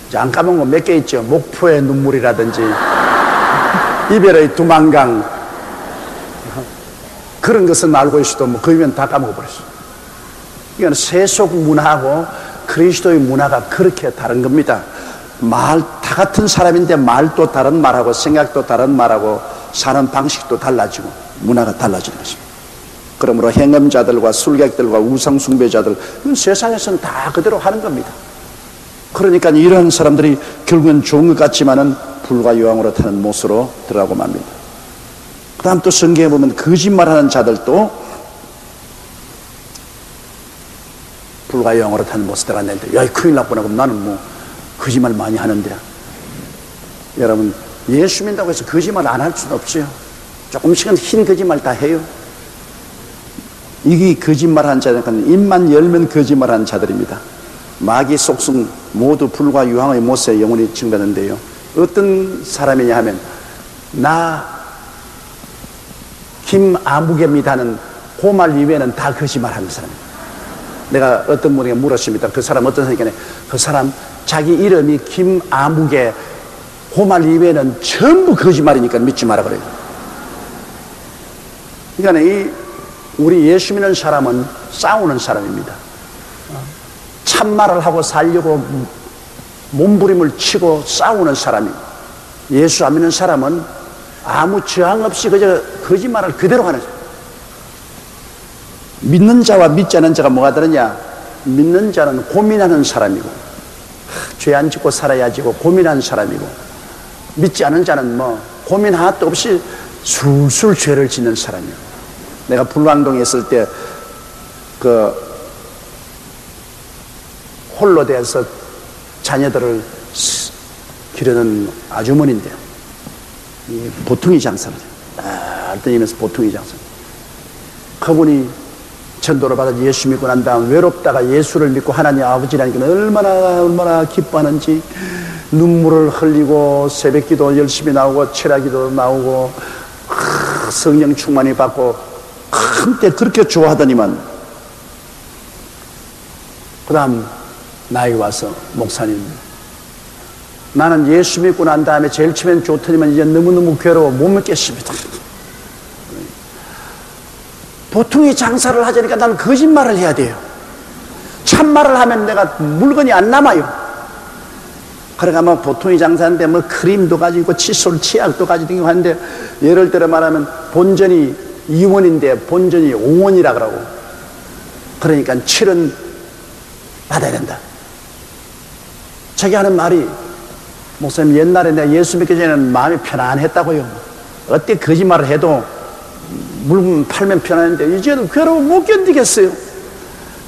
이제 안 까먹은 거 몇 개 있죠. 목포의 눈물이라든지 이별의 두만강 그런 것은 알고 있어도 뭐 거의면 다 까먹어 버렸어. 이건 세속 문화하고 그리스도의 문화가 그렇게 다른 겁니다. 말 다 같은 사람인데 말도 다른 말하고 생각도 다른 말하고 사는 방식도 달라지고 문화가 달라지는 것입니다. 그러므로 행음자들과 술객들과 우상숭배자들 세상에서는 다 그대로 하는 겁니다. 그러니까 이런 사람들이 결국은 좋은 것 같지만은 불과 유황으로 타는 못으로 들어가고 맙니다. 그 다음 또 성경에 보면 거짓말하는 자들도 불과 유황으로 타는 못으로 들어갔는데 야 큰일 났구나. 그럼 나는 뭐 거짓말 많이 하는데. 여러분 예수 믿는다고 해서 거짓말 안 할 수는 없어요. 조금씩은 흰 거짓말 다 해요. 이게 거짓말하는 자들은 입만 열면 거짓말하는 자들입니다. 마귀 속성 모두 불과 유황의 못에 영혼이 증가하는데요. 어떤 사람이냐 하면 나 김아무개입니다는 그 말 이외에는 다 거짓말하는 사람입니다. 내가 어떤 분에게 물었습니다. 그 사람 어떤 사람이냐, 그 사람 자기 이름이 김아무개 그 말 이외에는 전부 거짓말이니까 믿지 마라 그래요. 그러니까 우리 예수 믿는 사람은 싸우는 사람입니다. 참말을 하고 살려고 몸부림을 치고 싸우는 사람이고, 예수 안 믿는 사람은 아무 저항 없이 그저 거짓말을 그대로 하는 사람. 믿는 자와 믿지 않는 자가 뭐가 다르냐? 믿는 자는 고민하는 사람이고 죄 안 짓고 살아야지고 고민하는 사람이고, 믿지 않은 자는 뭐 고민 하나도 없이 술술 죄를 짓는 사람이에요. 내가 불광동에 있을 때 그 홀로 돼서 자녀들을 기르는 아주머니인데요. 보통이 장사를 알뜰이면서 보통이 장사. 그분이 전도를 받아 예수 믿고 난 다음 외롭다가 예수를 믿고 하나님 아버지라니까 얼마나 기뻐하는지 눈물을 흘리고 새벽기도 열심히 나오고 철야기도 나오고 성령 충만히 받고 한때 그렇게 좋아하더니만 그 다음 나에게 와서 목사님 나는 예수 믿고 난 다음에 제일 처음엔 좋더니만 이제 너무너무 괴로워 못 믿겠습니다. 보통이 장사를 하자니까 나는 거짓말을 해야 돼요. 참말을 하면 내가 물건이 안 남아요. 그러니까 뭐 보통의 장사인데 뭐 크림도 가지고 칫솔, 치약도 가지고 하는데 예를 들어 말하면 본전이 2원인데 본전이 5원이라 그러고 그러니까 7원 받아야 된다. 자기 하는 말이 목사님 옛날에 내가 예수 믿기 전에는 마음이 편안했다고요. 어때 거짓말을 해도 물건 팔면 편안한데 이제는 괴로워 못 견디겠어요.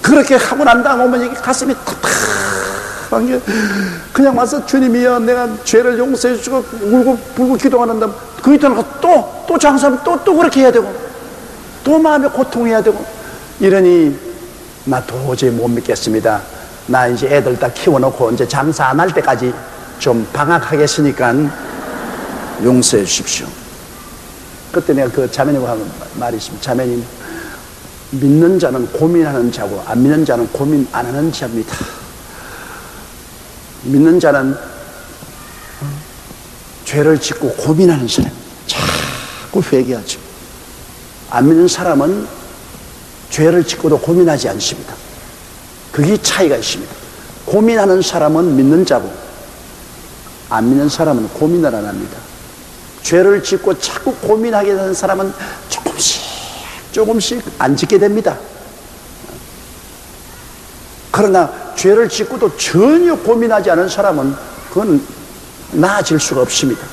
그렇게 하고 난 다음 오면 이게 가슴이 탁탁한 게 그냥 와서 주님이여 내가 죄를 용서해 주시고 울고 불고 기도하는데 그 이따가 또 장사하면 또 그렇게 해야 되고 또 마음에 고통해야 되고 이러니 나 도저히 못 믿겠습니다. 나 이제 애들 다 키워놓고 이제 장사 안 할 때까지 좀 방학하겠으니까 용서해 주십시오. 그때 내가 그 자매님과 한 말이 있습니다. 자매님, 믿는 자는 고민하는 자고 안 믿는 자는 고민 안 하는 자입니다. 믿는 자는 죄를 짓고 고민하는 사람, 자꾸 회개하죠. 안 믿는 사람은 죄를 짓고도 고민하지 않습니다. 그게 차이가 있습니다. 고민하는 사람은 믿는 자고 안 믿는 사람은 고민을 안 합니다. 죄를 짓고 자꾸 고민하게 되는 사람은 조금씩 안 짓게 됩니다. 그러나 죄를 짓고도 전혀 고민하지 않은 사람은 그건 나아질 수가 없습니다.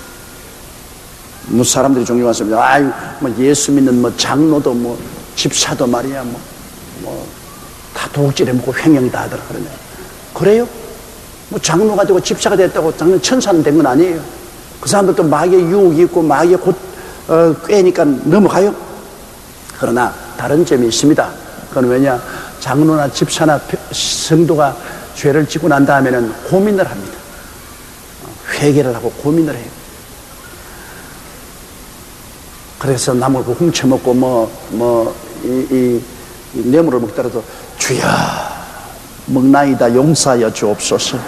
뭐 사람들이 종종 왔습니다. 아유, 뭐 예수 믿는 뭐 장로도 뭐 집사도 말이야 뭐 다 도둑질해 먹고 횡령 다 하더라 그러네. 그래요? 뭐 장로가 되고 집사가 됐다고 당연 천사는 된 건 아니에요. 그 사람들도 마귀의 유혹이 있고 마귀의 꾀니까 넘어가요. 그러나 다른 점이 있습니다. 그건 왜냐? 장로나 집사나 성도가 죄를 짓고 난 다음에는 고민을 합니다. 회개를 하고 고민을 해요. 그래서 나물 훔쳐먹고 이 뇌물을 먹더라도 주여 먹나이다 용서하여 주옵소서.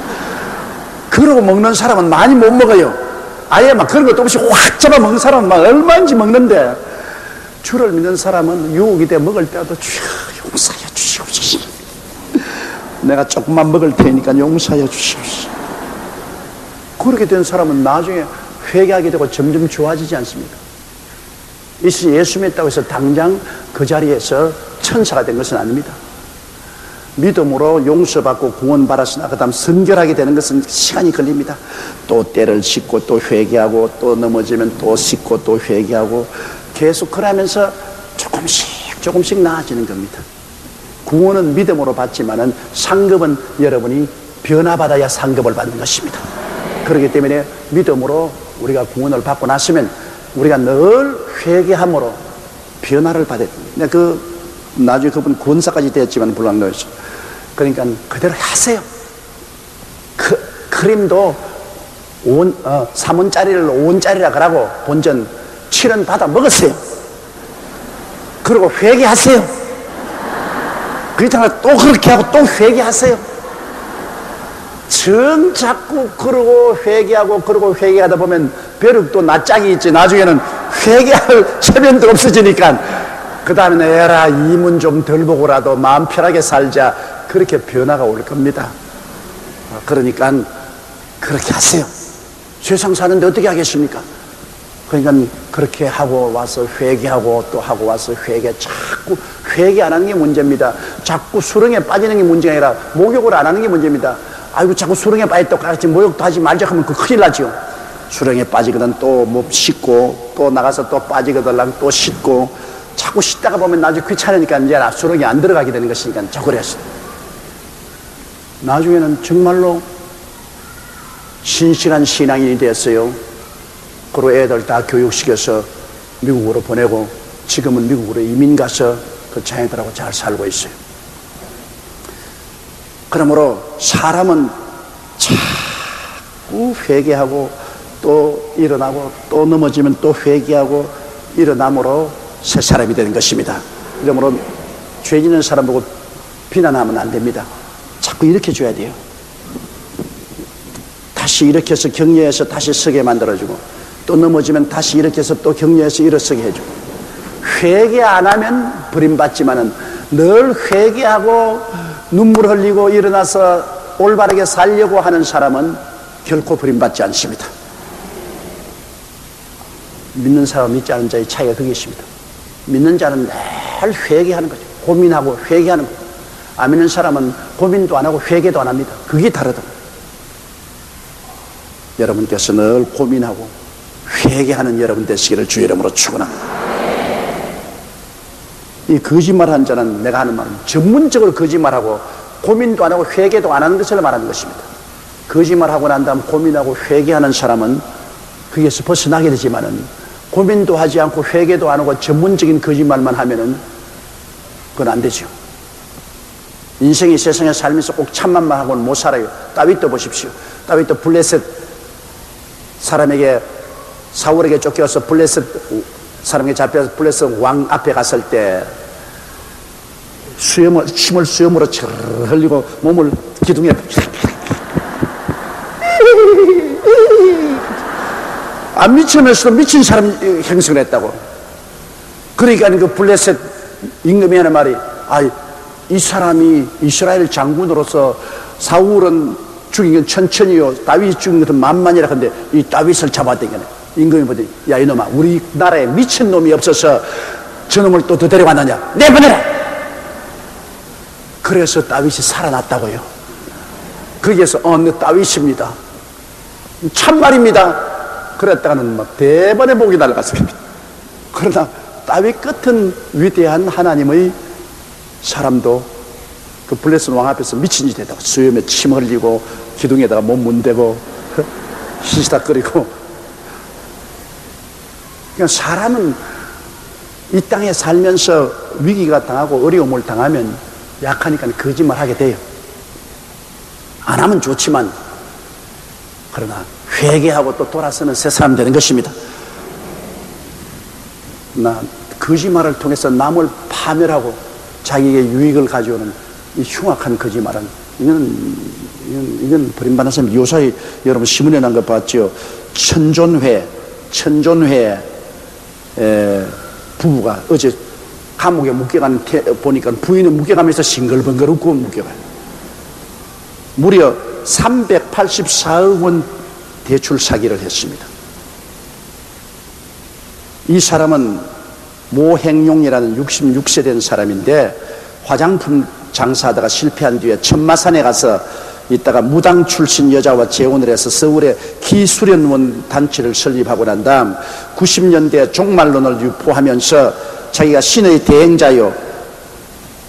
그러고 먹는 사람은 많이 못 먹어요. 아예 막 그런 것도 없이 확 잡아먹는 사람은 막 얼마인지 먹는데 주를 믿는 사람은 유혹이 돼 먹을 때도 주여 용서하여 주시옵소서. 내가 조금만 먹을 테니까 용서하여 주시옵소서. 그렇게 된 사람은 나중에 회개하게 되고 점점 좋아지지 않습니까? 예수 믿다고 해서 당장 그 자리에서 천사가 된 것은 아닙니다. 믿음으로 용서받고 구원받았으나 그 다음 선결하게 되는 것은 시간이 걸립니다. 또 때를 씻고 또 회개하고 또 넘어지면 또 씻고 또 회개하고 계속 그러면서 조금씩 나아지는 겁니다. 구원은 믿음으로 받지만은 상급은 여러분이 변화받아야 상급을 받는 것입니다. 그렇기 때문에 믿음으로 우리가 구원을 받고 났으면 우리가 늘 회개함으로 변화를 받아야 됩니다. 나중에 그분 권사까지 되었지만 불량로에서 그러니까 그대로 하세요. 크림도 3원짜리를 5원짜리라 그러고 본전 7원 받아 먹었어요. 그리고 회개하세요. 그렇다면 또 그렇게 하고 또 회개하세요. 자꾸 그러고 회개하고 그러고 회개하다 보면 벼룩도 낯짝이 있지. 나중에는 회개할 체면도 없어지니까 그 다음에 에라 이 문 좀 덜 보고라도 마음 편하게 살자. 그렇게 변화가 올 겁니다. 그러니까 그렇게 하세요. 세상 사는데 어떻게 하겠습니까? 그러니까 그렇게 하고 와서 회개하고 또 하고 와서 자꾸 회개 안 하는 게 문제입니다. 자꾸 수렁에 빠지는 게 문제가 아니라 목욕을 안 하는 게 문제입니다. 아이고 자꾸 수렁에 빠졌다고 같이 목욕도 하지 말자 하면 그 큰일 나죠. 수렁에 빠지거든 또 뭐 씻고 또 나가서 또 빠지거든 또 씻고 자꾸 씻다가 보면 나중에 귀찮으니까 이제 수렁에 안 들어가게 되는 것이니까 저그랬어요. 나중에는 정말로 신실한 신앙인이 됐어요. 그리고 애들 다 교육시켜서 미국으로 보내고 지금은 미국으로 이민 가서 그 자녀들하고 잘 살고 있어요. 그러므로 사람은 자꾸 회개하고 또 일어나고 또 넘어지면 또 회개하고 일어남으로 새 사람이 되는 것입니다. 그러므로 죄 짓는 사람 보고 비난하면 안 됩니다. 자꾸 일으켜줘야 돼요. 다시 일으켜서 격려해서 다시 서게 만들어주고 또 넘어지면 다시 일으켜서 또 격려해서 일어서게 해주고 회개 안 하면 버림받지만은 늘 회개하고 눈물 흘리고 일어나서 올바르게 살려고 하는 사람은 결코 버림받지 않습니다. 믿는 사람 믿지 않은 자의 차이가 그게 있습니다. 믿는 자는 늘 회개하는 거죠. 고민하고 회개하는 거죠. 안 믿는 사람은 고민도 안 하고 회개도 안 합니다. 그게 다르다. 여러분께서 늘 고민하고 회개하는 여러분 되시기를 주의 이름으로 축원합니다. 이 거짓말한 자는 내가 하는 말은 전문적으로 거짓말하고 고민도 안 하고 회개도 안 하는 것을 말하는 것입니다. 거짓말하고 난 다음 고민하고 회개하는 사람은 거기에서 벗어나게 되지만은 고민도 하지 않고 회개도 안 하고 전문적인 거짓말만 하면은 그건 안 되죠. 인생이 세상에 살면서 꼭 참만만 하고는 못 살아요. 다윗도 보십시오. 다윗도 블레셋 사람에게 사울에게 쫓겨서 블레셋 사람에게 잡혀서 블레셋 왕 앞에 갔을 때 침을 수염으로 흘리고 몸을 기둥에 안 미치면서도 미친 사람 행성을 했다고. 그러니까 그 블레셋 임금이 하는 말이 이 사람이 이스라엘 장군으로서 사울은 죽인 건 천천히요 다윗 죽인 것은 만만이라 하는데 이 다윗을 잡아당기네. 임금이 보더니 야 이놈아 우리나라에 미친놈이 없어서 저놈을 또 더 데려왔느냐 내보내라. 그래서 다윗이 살아났다고요. 거기에서 너 다윗입니다. 참말입니다. 그랬다가는 막 대번에 복이 날아갔습니다. 그러나 다윗 같은 위대한 하나님의 사람도 그 블레셋 왕 앞에서 미친 짓이 되다가 수염에 침 흘리고 기둥에다가 몸 문대고 시시닥거리고. 그러니까 사람은 이 땅에 살면서 위기가 당하고 어려움을 당하면 약하니까 거짓말하게 돼요. 안 하면 좋지만 그러나 회개하고 또 돌아서는 새 사람 되는 것입니다. 거짓말을 통해서 남을 파멸하고 자기에게 유익을 가져오는 이 흉악한 거짓말은 이건 버림받은 사람. 요사이 여러분 신문에 난 거 봤죠? 천존회 부부가 어제 감옥에 묶여간 보니까 부인은 묶여가면서 싱글벙글 웃고 묶여가요. 무려 384억 원 대출 사기를 했습니다. 이 사람은 모행용이라는 66세 된 사람인데 화장품 장사하다가 실패한 뒤에 천마산에 가서 있다가 무당 출신 여자와 재혼을 해서 서울에 기수련원 단체를 설립하고 난 다음 90년대 종말론을 유포하면서 자기가 신의 대행자요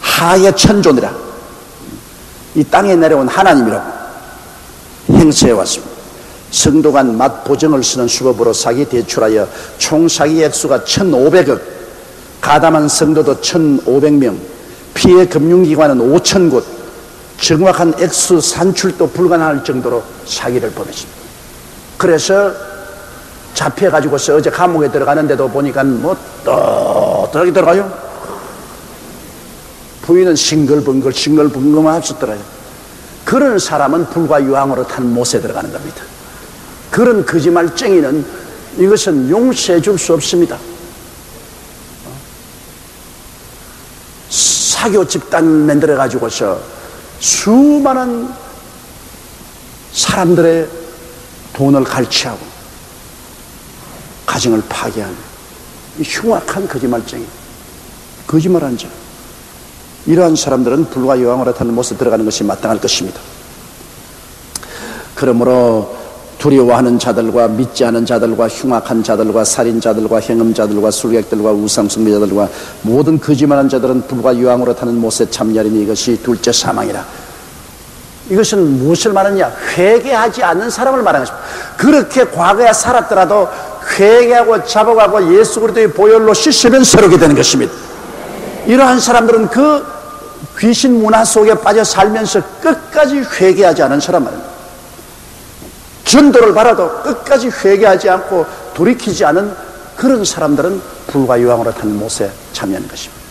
하의 천존이라 이 땅에 내려온 하나님이라고 행세해 왔습니다. 성도 간 맛보정을 쓰는 수법으로 사기 대출하여 총 사기 액수가 1,500억, 가담한 성도도 1,500명, 피해 금융기관은 5,000곳, 정확한 액수 산출도 불가능할 정도로 사기를 범했습니다. 그래서 잡혀가지고서 어제 감옥에 들어가는데도 보니까 뭐 떠들어가게 들어가요. 부인은 싱글벙글만 하셨더라고요. 그런 사람은 불과 유황으로 탄 못에 들어가는 겁니다. 그런 거짓말쟁이는 이것은 용서해 줄 수 없습니다. 사교 집단 만들어 가지고서 수많은 사람들의 돈을 갈취하고 가정을 파괴하는 흉악한 거짓말쟁이, 거짓말하는 자, 이러한 사람들은 불과 여왕으로 타는 못에 들어가는 것이 마땅할 것입니다. 그러므로 두려워하는 자들과 믿지 않은 자들과 흉악한 자들과 살인자들과 행음자들과 술객들과 우상숭배자들과 모든 거짓말하는 자들은 불과 유황으로 타는 못에 참여하리니 이것이 둘째 사망이라. 이것은 무엇을 말하느냐? 회개하지 않는 사람을 말하는 것입니다. 그렇게 과거에 살았더라도 회개하고 잡아가고 예수 그리스도의 보혈로 씻으면 서르게 되는 것입니다. 이러한 사람들은 그 귀신 문화 속에 빠져 살면서 끝까지 회개하지 않은 사람 말입니다. 전도를 받아도 끝까지 회개하지 않고 돌이키지 않은 그런 사람들은 불과 유황으로 탄 못에 참여하는 것입니다.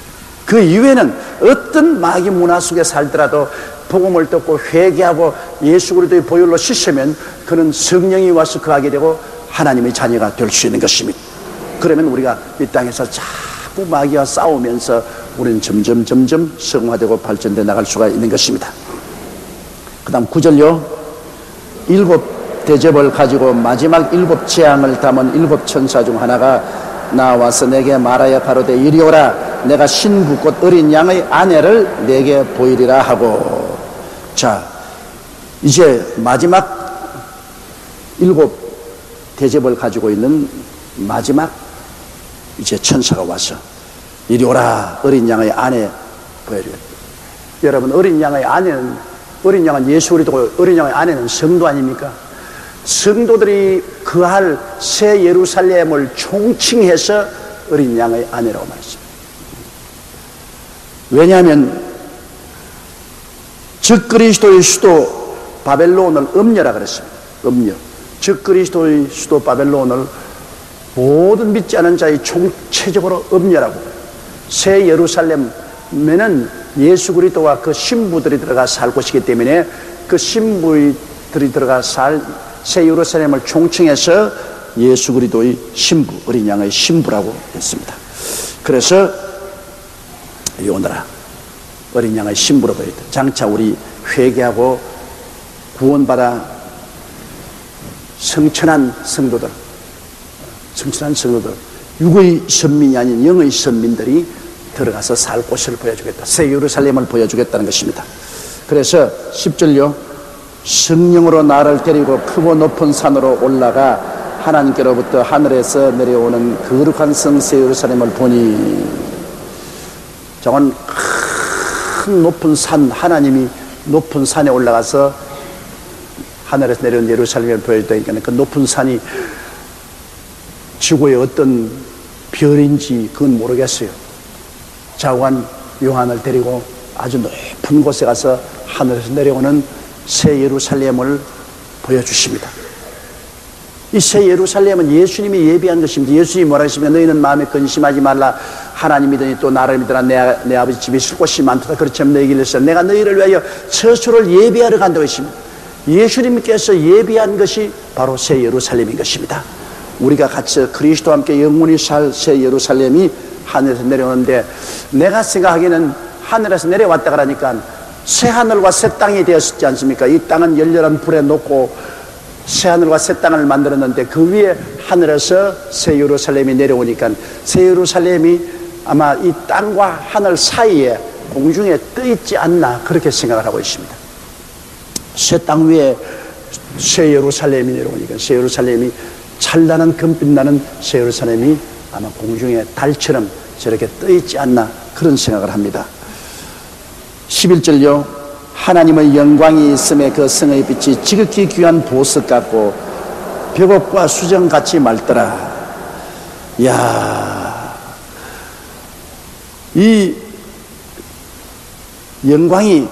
그 이외에는 어떤 마귀 문화 속에 살더라도 복음을 듣고 회개하고 예수 그리스도의 보혈로 씻으면 그는 성령이 와서 거하게 되고 하나님의 자녀가 될 수 있는 것입니다. 그러면 우리가 이 땅에서 자꾸 마귀와 싸우면서 우리는 점점 성화되고 발전돼 나갈 수가 있는 것입니다. 그 다음 9절요. 대접을 가지고 마지막 7 재앙을 담은 7 천사 중 하나가 나와서 내게 말하여 가로되 이리 오라. 내가 신부 곧 어린 양의 아내를 내게 보이리라 하고. 자, 이제 마지막 7 대접을 가지고 있는 마지막 이제 천사가 와서 이리 오라. 어린 양의 아내 보여주겠다. 여러분, 어린 양의 양은 예수 그리스도고 어린 양의 아내는 성도 아닙니까? 성도들이 거할 새 예루살렘을 총칭해서 어린 양의 아내라고 말했습니다. 왜냐하면 적그리스도의 수도 바벨론을 음녀라 그랬습니다. 음녀. 적그리스도의 수도 바벨론을 모든 믿지 않은 자의 총체적으로 음녀라고. 새 예루살렘에는 예수 그리스도와 그 신부들이 들어가 살 곳이기 때문에 그 신부들이 들어가 살 새 예루살렘을 총칭해서 예수 그리스도의 신부, 어린 양의 신부라고 했습니다. 그래서 이리 오너라. 어린 양의 신부로 보였다. 장차 우리 회개하고 구원받아 성천한 성도들, 육의 선민이 아닌 영의 선민들이 들어가서 살 곳을 보여주겠다. 새 예루살렘을 보여주겠다는 것입니다. 그래서 10절요. 성령으로 나를 데리고 크고 높은 산으로 올라가 하나님께로부터 하늘에서 내려오는 거룩한 성 새 예루살렘을 보니. 저건 큰 높은 산, 하나님이 높은 산에 올라가서 하늘에서 내려온 예루살렘을 보여줬다니까 그 높은 산이 지구의 어떤 별인지 그건 모르겠어요. 자관 요한을 데리고 아주 높은 곳에 가서 하늘에서 내려오는 새 예루살렘을 보여주십니다. 이 새 예루살렘은 예수님이 예비한 것입니다. 예수님이 뭐라 했습니까? 너희는 마음에 근심하지 말라. 하나님 믿으니 또 나를 믿으라. 내 아버지 집에 있을 곳이 많도다. 그렇지만 너희에게 이르시되 내가 너희를 위하여 처소를 예비하러 간다고 했습니다. 예수님께서 예비한 것이 바로 새 예루살렘인 것입니다. 우리가 같이 그리스도와 함께 영원히 살 새 예루살렘이 하늘에서 내려오는데, 내가 생각하기에는 하늘에서 내려왔다 그러니까 새 하늘과 새 땅이 되었지 않습니까? 이 땅은 열렬한 불에 놓고 새 하늘과 새 땅을 만들었는데 그 위에 하늘에서 새 예루살렘이 내려오니까 새 예루살렘이 아마 이 땅과 하늘 사이에 공중에 떠 있지 않나 그렇게 생각을 하고 있습니다. 새 땅 위에 새 예루살렘이 내려오니까 새 예루살렘이 찬란한 금빛 나는 새 예루살렘이 아마 공중에 달처럼 저렇게 떠 있지 않나 그런 생각을 합니다. 11절요. 하나님의 영광이 있음에 그 성의 빛이 지극히 귀한 보석 같고 벽옥과 수정같이 맑더라. 이야, 이 영광이,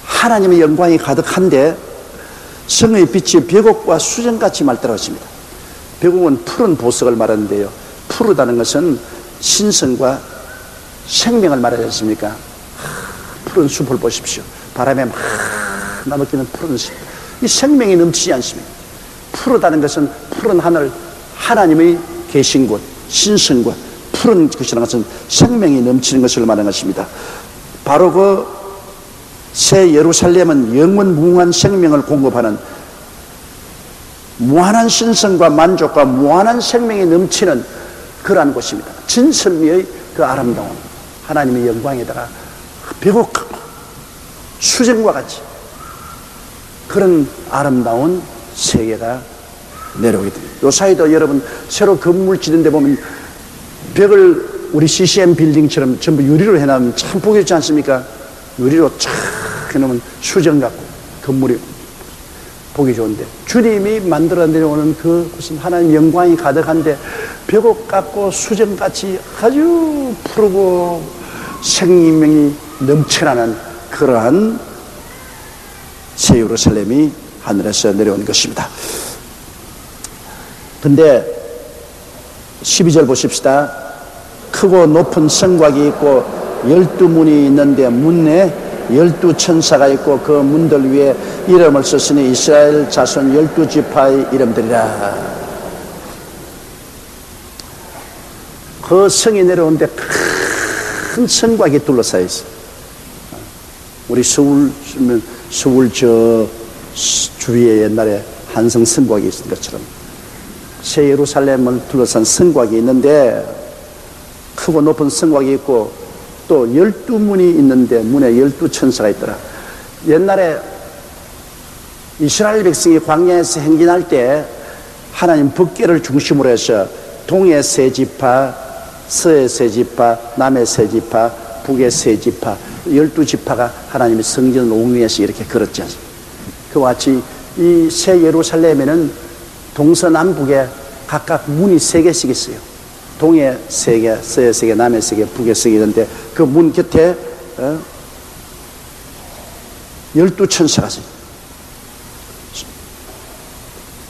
하나님의 영광이 가득한데 성의 빛이 벽옥과 수정같이 맑더라고 했습니다. 벽옥은 푸른 보석을 말하는데요, 푸르다는 것은 신성과 생명을 말하지 않습니까? 푸른 숲을 보십시오. 바람에 막 나눠끼는 푸른 숲. 이 생명이 넘치지 않습니까? 푸르다는 것은 푸른 하늘, 하나님의 계신 곳, 신성과 푸른 것이라는 것은 생명이 넘치는 것을 말하는 것입니다. 바로 그 새 예루살렘은 영원 무궁한 생명을 공급하는, 무한한 신성과 만족과 무한한 생명이 넘치는 그러한 곳입니다. 진선미의 그 아름다운 하나님의 영광에다가 벽옥하고 수정과 같이 그런 아름다운 세계가 내려오게 됩니다. 요사이도 여러분 새로 건물 짓는 데 보면 벽을 우리 CCM 빌딩처럼 전부 유리로 해놓으면 참 보기 좋지 않습니까? 유리로 쫙 해놓으면 수정 같고 건물이 보기 좋은데, 주님이 만들어 내려오는 그것은 하나님 영광이 가득한데 벽옥 같고 수정같이 아주 푸르고 생명이 넘쳐나는 그러한 새 예루살렘이 하늘에서 내려온 것입니다. 근데 12절 보십시다. 크고 높은 성곽이 있고 12문이 있는데 문에 12천사가 있고 그 문들 위에 이름을 썼으니 이스라엘 자손 12지파의 이름들이라. 그 성이 내려오는데 큰 성곽이 둘러싸여 있어요. 우리 서울 저 주위에 옛날에 한성 성곽이 있었던 것처럼 새 예루살렘을 둘러싼 성곽이 있는데 크고 높은 성곽이 있고 또 12문이 있는데 문에 12천사가 있더라. 옛날에 이스라엘 백성이 광야에서 행진할 때 하나님 법궤를 중심으로 해서 동의 세 지파, 서의 세 지파, 남의 세 지파, 북의 세 지파 12지파가 하나님의 성전을 옹위해서 이렇게 걸었지 않습니까? 그와 같이 이 새 예루살렘에는 동서남북에 각각 문이 3개씩 있어요. 동해 3개, 서해 3개, 남해 3개, 북에 3개 있는데 그 문 곁에 12천사가 있어요.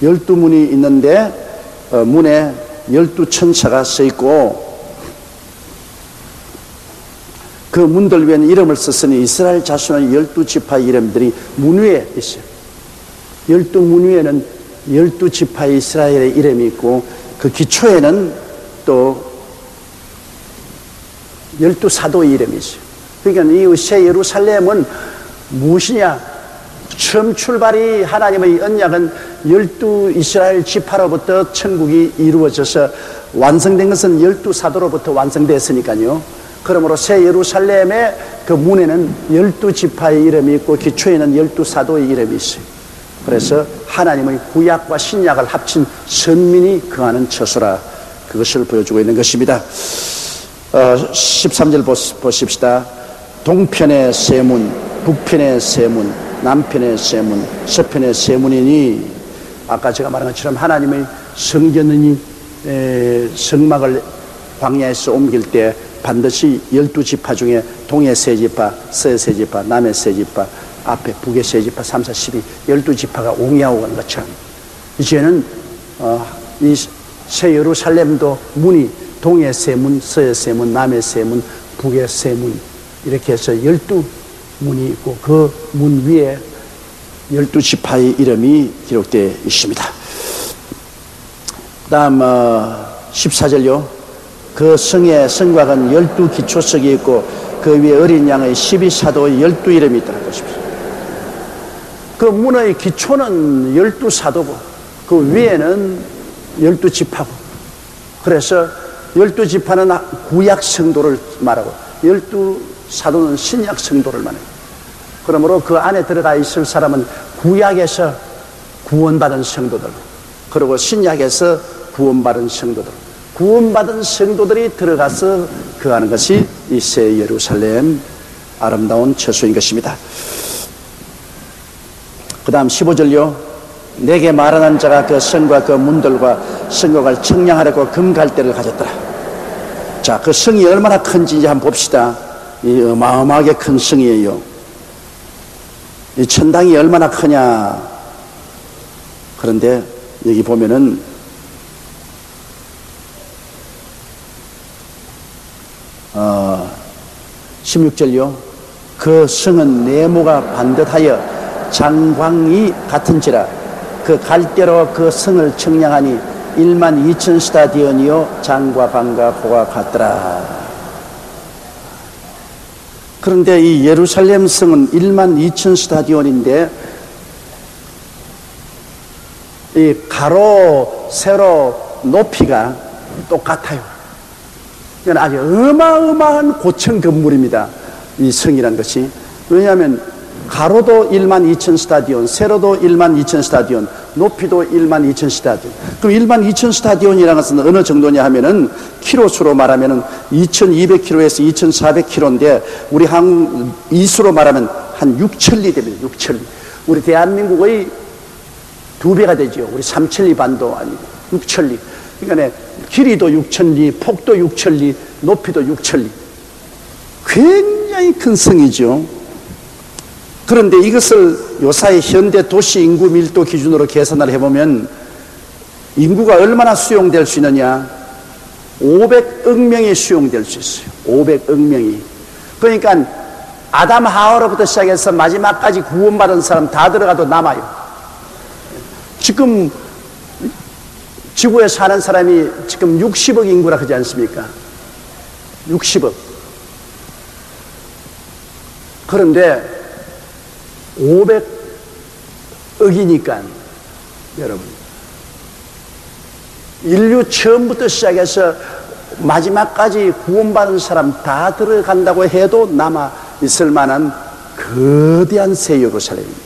12문이 있는데 문에 12천사가 서 있고 그 문들 위에는 이름을 썼으니 이스라엘 자손의 12지파의 이름들이 문 위에 있어요. 12문 위에는 12지파의 이스라엘의 이름이 있고 그 기초에는 또 12사도의 이름이 있어요. 그러니까 이 새 예루살렘은 무엇이냐? 처음 출발이 하나님의 언약은 12 이스라엘 지파로부터 천국이 이루어져서 완성된 것은 12사도로부터 완성됐으니까요. 그러므로 새 예루살렘의 그 문에는 12지파의 이름이 있고 기초에는 12사도의 이름이 있어요. 그래서 하나님의 구약과 신약을 합친 선민이 거하는 처소라, 그것을 보여주고 있는 것입니다. 13절 보십시다. 동편의 세 문, 북편의 세 문, 남편의 세 문, 서편의 세 문이니, 아까 제가 말한 것처럼 하나님의 성전이 성막을 광야에서 옮길 때 반드시 12지파 중에 동의 세 지파, 서의 세 지파, 남의 세 지파, 앞에 북의 세 지파, 3, 4, 12 12지파가 옹이하고 간 것처럼 이제는 이 새 예루살렘도 문이 동의 세 문, 서의 세 문, 남의 세 문, 북의 세 문 이렇게 해서 12문이 있고 그 문 위에 12지파의 이름이 기록되어 있습니다. 그 다음 14절요. 그 성의 성곽은 12기초석이 있고 그 위에 어린 양의 12사도의 12이름이 있다는 것입니다. 그 문의 기초는 12사도고 그 위에는 12지파고, 그래서 12지파는 구약 성도를 말하고 12사도는 신약 성도를 말해요. 그러므로 그 안에 들어가 있을 사람은 구약에서 구원받은 성도들, 그리고 신약에서 구원받은 성도들, 구원받은 성도들이 들어가서 거하는 것이 이 새 예루살렘 아름다운 처소인 것입니다. 그 다음 15절요. 내게 말하는 자가 그 성과 그 문들과 성곽을 청량하려고 금갈대를 가졌더라. 자, 그 성이 얼마나 큰지 이제 한번 봅시다. 이 어마어마하게 큰 성이에요. 이 천당이 얼마나 크냐. 그런데 여기 보면은 16절요. 그 성은 네모가 반듯하여 장광이 같은지라 그 갈대로 그 성을 청량하니 12,000 스타디온이요 장과 방과 고가 같더라. 그런데 이 예루살렘 성은 12,000 스타디온인데 이 가로 세로 높이가 똑같아요. 이건 아주 어마어마한 고층 건물입니다. 이 성이라는 것이. 왜냐하면 가로도 12,000 스타디온, 세로도 12,000 스타디온, 높이도 12,000 스타디온. 그럼 12,000 스타디온이라는 것은 어느 정도냐 하면은 키로수로 말하면은 2,200km에서 2,400km인데 우리 한국 이수로 말하면 한 6천리 됩니다. 6천리. 우리 대한민국의 2배가 되죠. 우리 3천리 반도 아니고 6천리. 그러니까 길이도 6천리, 폭도 6천리, 높이도 6천리. 굉장히 큰 성이죠. 그런데 이것을 요사이 현대 도시 인구 밀도 기준으로 계산을 해보면 인구가 얼마나 수용될 수 있느냐? 500억 명이 수용될 수 있어요. 500억 명이. 그러니까 아담 하와로부터 시작해서 마지막까지 구원받은 사람 다 들어가도 남아요. 지금 지구에 사는 사람이 지금 60억 인구라 그러지 않습니까? 60억. 그런데 500억 어기니까 여러분, 인류 처음부터 시작해서 마지막까지 구원받은 사람 다 들어간다고 해도 남아 있을 만한 거대한 새 예루살렘입니다.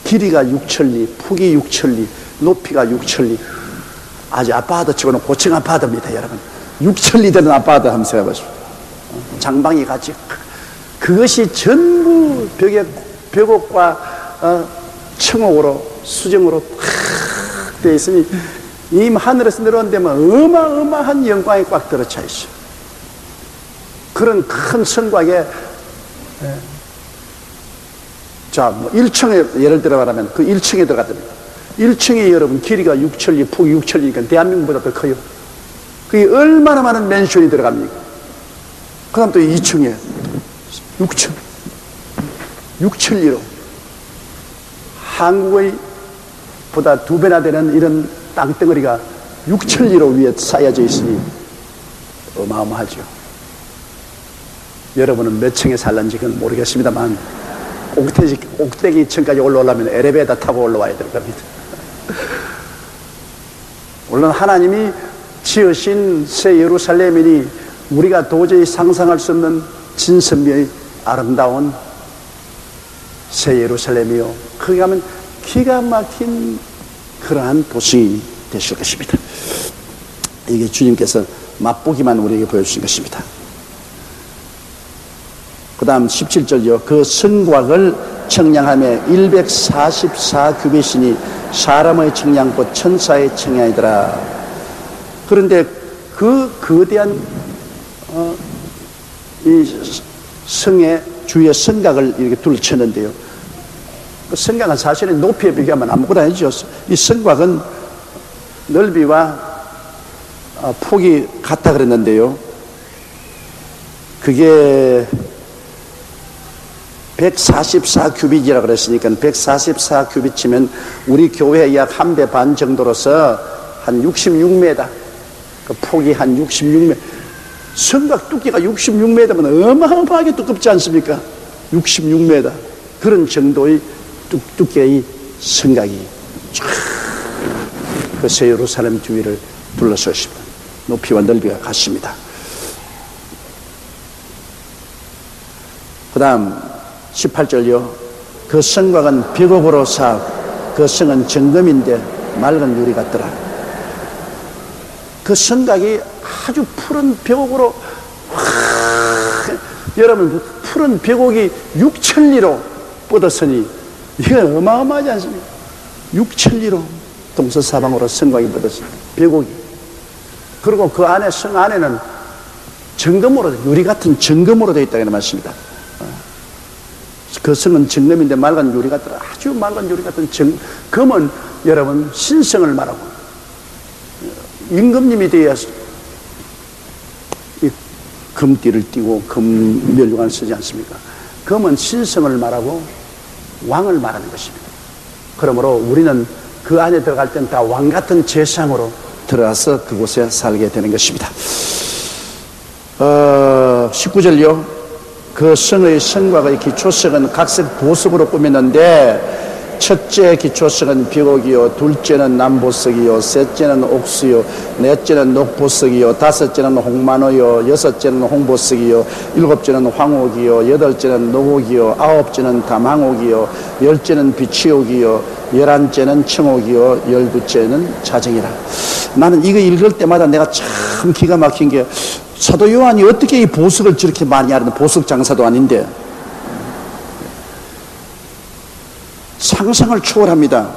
길이가 6천리, 폭이 6천리, 높이가 6천리. 아주 아파트 치고는 고층 아파트입니다, 여러분. 6천리 되는 아파트 한번 생각해보십시오. 장방이 같이. 그것이 전부 벽옥과 청옥으로, 수정으로 탁 되어 있으니 이 하늘에서 내려온 데면 어마어마한 영광이 꽉 들어차 있어요. 그런 큰 성곽에, 자, 뭐 1층에 예를 들어 말하면 그 1층에 들어갔답니다. 1층에 여러분 길이가 6천리, 폭이 6천리니까 대한민국보다 더 커요. 그게 얼마나 많은 맨션이 들어갑니까? 그 다음 또 2층에 6천리로 한국의 보다 2배나 되는 이런 땅덩어리가 6천리로 위에 쌓여져 있으니 어마어마하죠. 여러분은 몇 층에 살는지 그건 모르겠습니다만 꼭대기 층까지 올라오려면 엘리베이터 타고 올라와야 될 겁니다. 물론 하나님이 지으신 새 예루살렘이니 우리가 도저히 상상할 수 없는 진선미의 아름다운 새 예루살렘이요, 거기 가면 기가 막힌 그러한 도성이 되실 것입니다. 이게 주님께서 맛보기만 우리에게 보여주신 것입니다. 그 다음 17절이요. 그 성곽을 청량함에 144규빗이니 사람의 청량꽃 천사의 청량이더라. 그런데 그 거대한 이 성의 주위에 성곽을 이렇게 둘러쳤는데요. 그 성곽은 사실은 높이에 비교하면 아무것도 아니죠. 이 성곽은 넓이와 폭이 같다 그랬는데요. 그게 144규빗이라고 그랬으니까 144규빗 치면 우리 교회 약 1배 반 정도로서 한 66m, 그 폭이 한 66m. 성곽 두께가 66m면 어마어마하게 두껍지 않습니까? 66m. 그런 정도의 두께의 성곽이 쫙 그 새 예루살렘 주위를 둘러서 있습니다. 높이와 넓이가 같습니다. 그 다음 18절이요. 그 성곽은 벽옥으로 쌓고 그 성은 정금인데 맑은 유리 같더라. 그 성곽이 아주 푸른 벽옥으로, 여러분, 푸른 벽옥이 6천리로 뻗었으니 이게 어마어마하지 않습니까? 6천리로 동서사방으로 성곽이 뻗었습니다. 벽옥이. 그리고 그 안에, 성 안에는 정금으로, 유리 같은 정금으로 되어 있다는 말씀입니다. 그 성은 정금인데 맑은 유리 같더라. 아주 맑은 유리 같은 금은 여러분 신성을 말하고, 임금님이 되어서 이 금띠를 띠고 금면류관을 쓰지 않습니까? 금은 신성을 말하고 왕을 말하는 것입니다. 그러므로 우리는 그 안에 들어갈 땐 다 왕 같은 재상으로 들어가서 그곳에 살게 되는 것입니다. 19절요. 그 성의 성곽의 기초석은 각색 보석으로 꾸몄는데 첫째 기초석은 벽옥이요, 둘째는 남보석이요, 셋째는 옥수요, 넷째는 녹보석이요, 다섯째는 홍만호요, 여섯째는 홍보석이요, 일곱째는 황옥이요, 여덟째는 녹옥이요, 아홉째는 담항옥이요, 열째는 비치옥이요, 11째는 청옥이요, 12째는 자정이라. 나는 이거 읽을 때마다 내가 참 기가 막힌 게, 사도 요한이 어떻게 이 보석을 저렇게 많이 하는, 보석 장사도 아닌데 상상을 초월합니다.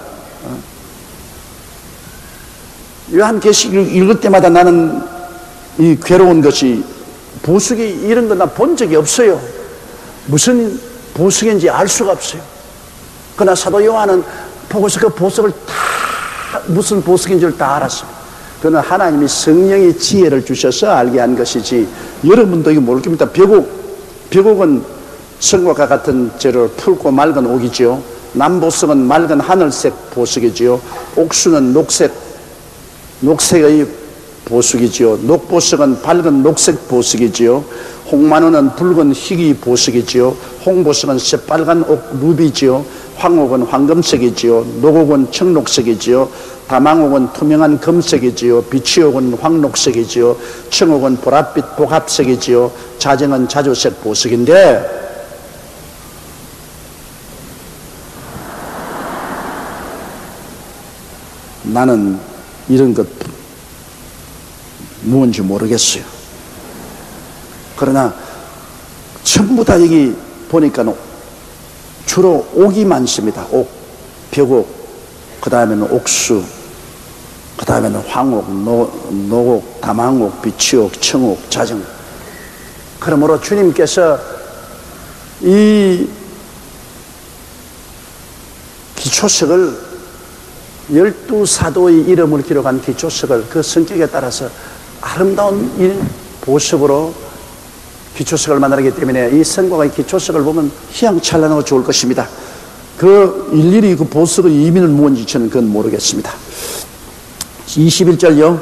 요한계시록 읽을 때마다 나는 이 괴로운 것이, 보석이 이런 거 나 본 적이 없어요. 무슨 보석인지 알 수가 없어요. 그러나 사도 요한은 보고서 그 보석을 다 무슨 보석인 줄 다 알았습니다. 그는 하나님이 성령의 지혜를 주셔서 알게 한 것이지, 여러분도 이거 모를 겁니다. 벽옥은 성곽과 같은 재료를 붉고 맑은 옥이지요. 남보석은 맑은 하늘색 보석이지요. 옥수는 녹색의 보석이지요. 녹보석은 밝은 녹색 보석이지요. 홍마누는 붉은 희귀 보석이지요. 홍보석은 새빨간 옥 루비지요. 황옥은 황금색이지요. 녹옥은 청록색이지요. 다망옥은 투명한 금색이지요. 비치옥은 황록색이지요. 청옥은 보랏빛 복합색이지요. 자정은 자주색 보석인데, 나는 이런 것 뭔지 모르겠어요. 그러나 전부 다 여기 보니까 주로 옥이 많습니다. 옥, 벽옥, 그 다음에는 옥수, 그 다음에는 황옥, 녹옥, 다망옥, 비치옥, 청옥, 자정. 그러므로 주님께서 이 기초석을 12사도의 이름을 기록한 기초석을 그 성격에 따라서 아름다운 이 보석으로 기초석을 만들기 때문에 이 성곽의 기초석을 보면 희양찬란하고 좋을 것입니다. 그 일일이 그 보석의 의미는 무엇인지 저는 그건 모르겠습니다. 21절요.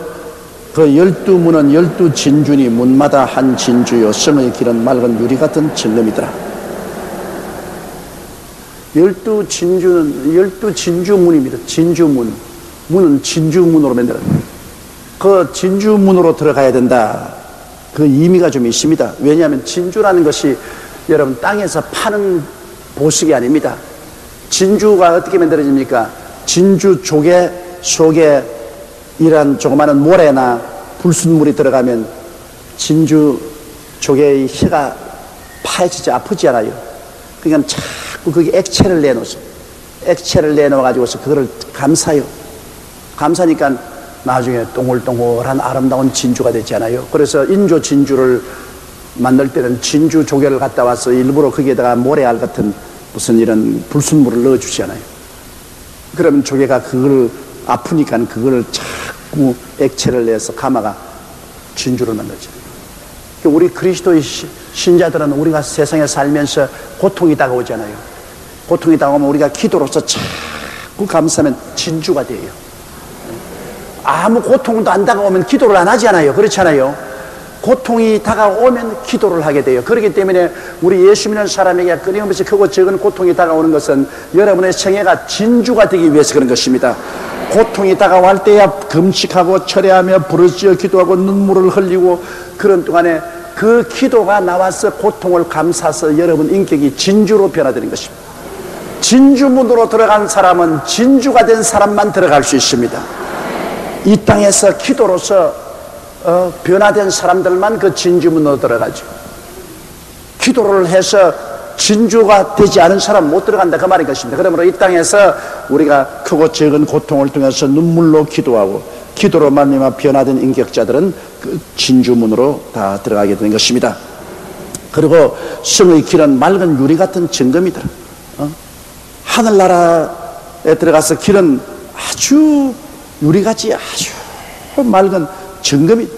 그 12문은 12진주니 문마다 한 진주요 성의 길은 맑은 유리 같은 정금이더라. 12진주문입니다. 진주문. 문은 진주문으로 만들어요. 그 진주문으로 들어가야 된다. 그 의미가 좀 있습니다. 왜냐하면 진주라는 것이 여러분 땅에서 파는 보석이 아닙니다. 진주가 어떻게 만들어집니까? 진주 조개 속에 이런 조그마한 모래나 불순물이 들어가면 진주 조개의 혀가 파헤치지 아프지 않아요. 그러니까 자꾸 거기 액체를 내놓아서 액체를 내놓아가지고서 그거를 감싸요. 감싸니까 나중에 동글동글한 아름다운 진주가 되잖아요. 그래서 인조 진주를 만들 때는 진주 조개를 갖다 와서 일부러 거기에다가 모래알 같은 무슨 이런 불순물을 넣어주잖아요. 그러면 조개가 그걸 아프니까 그걸 자꾸 액체를 내서 감아가 진주를 만들죠. 우리 그리스도의 신자들은 우리가 세상에 살면서 고통이 다가오잖아요. 고통이 다가오면 우리가 기도로서 자꾸 감싸면 진주가 돼요. 아무 고통도 안 다가오면 기도를 안 하잖아요. 그렇잖아요. 고통이 다가오면 기도를 하게 돼요. 그렇기 때문에 우리 예수 믿는 사람에게 끊임없이 크고 적은 고통이 다가오는 것은 여러분의 생애가 진주가 되기 위해서 그런 것입니다. 고통이 다가올 때야 금식하고 철회하며 부르짖어 기도하고 눈물을 흘리고 그런 동안에 그 기도가 나와서 고통을 감싸서 여러분 인격이 진주로 변화되는 것입니다. 진주문으로 들어간 사람은 진주가 된 사람만 들어갈 수 있습니다. 이 땅에서 기도로서 변화된 사람들만 그 진주문으로 들어가죠. 기도를 해서 진주가 되지 않은 사람은 못 들어간다 그 말인 것입니다. 그러므로 이 땅에서 우리가 크고 적은 고통을 통해서 눈물로 기도하고 기도로 말미암아 변화된 인격자들은 그 진주문으로 다 들어가게 되는 것입니다. 그리고 성의 길은 맑은 유리 같은 정금이더라. 하늘나라에 들어가서 길은 아주 유리같이 아주 맑은 정금이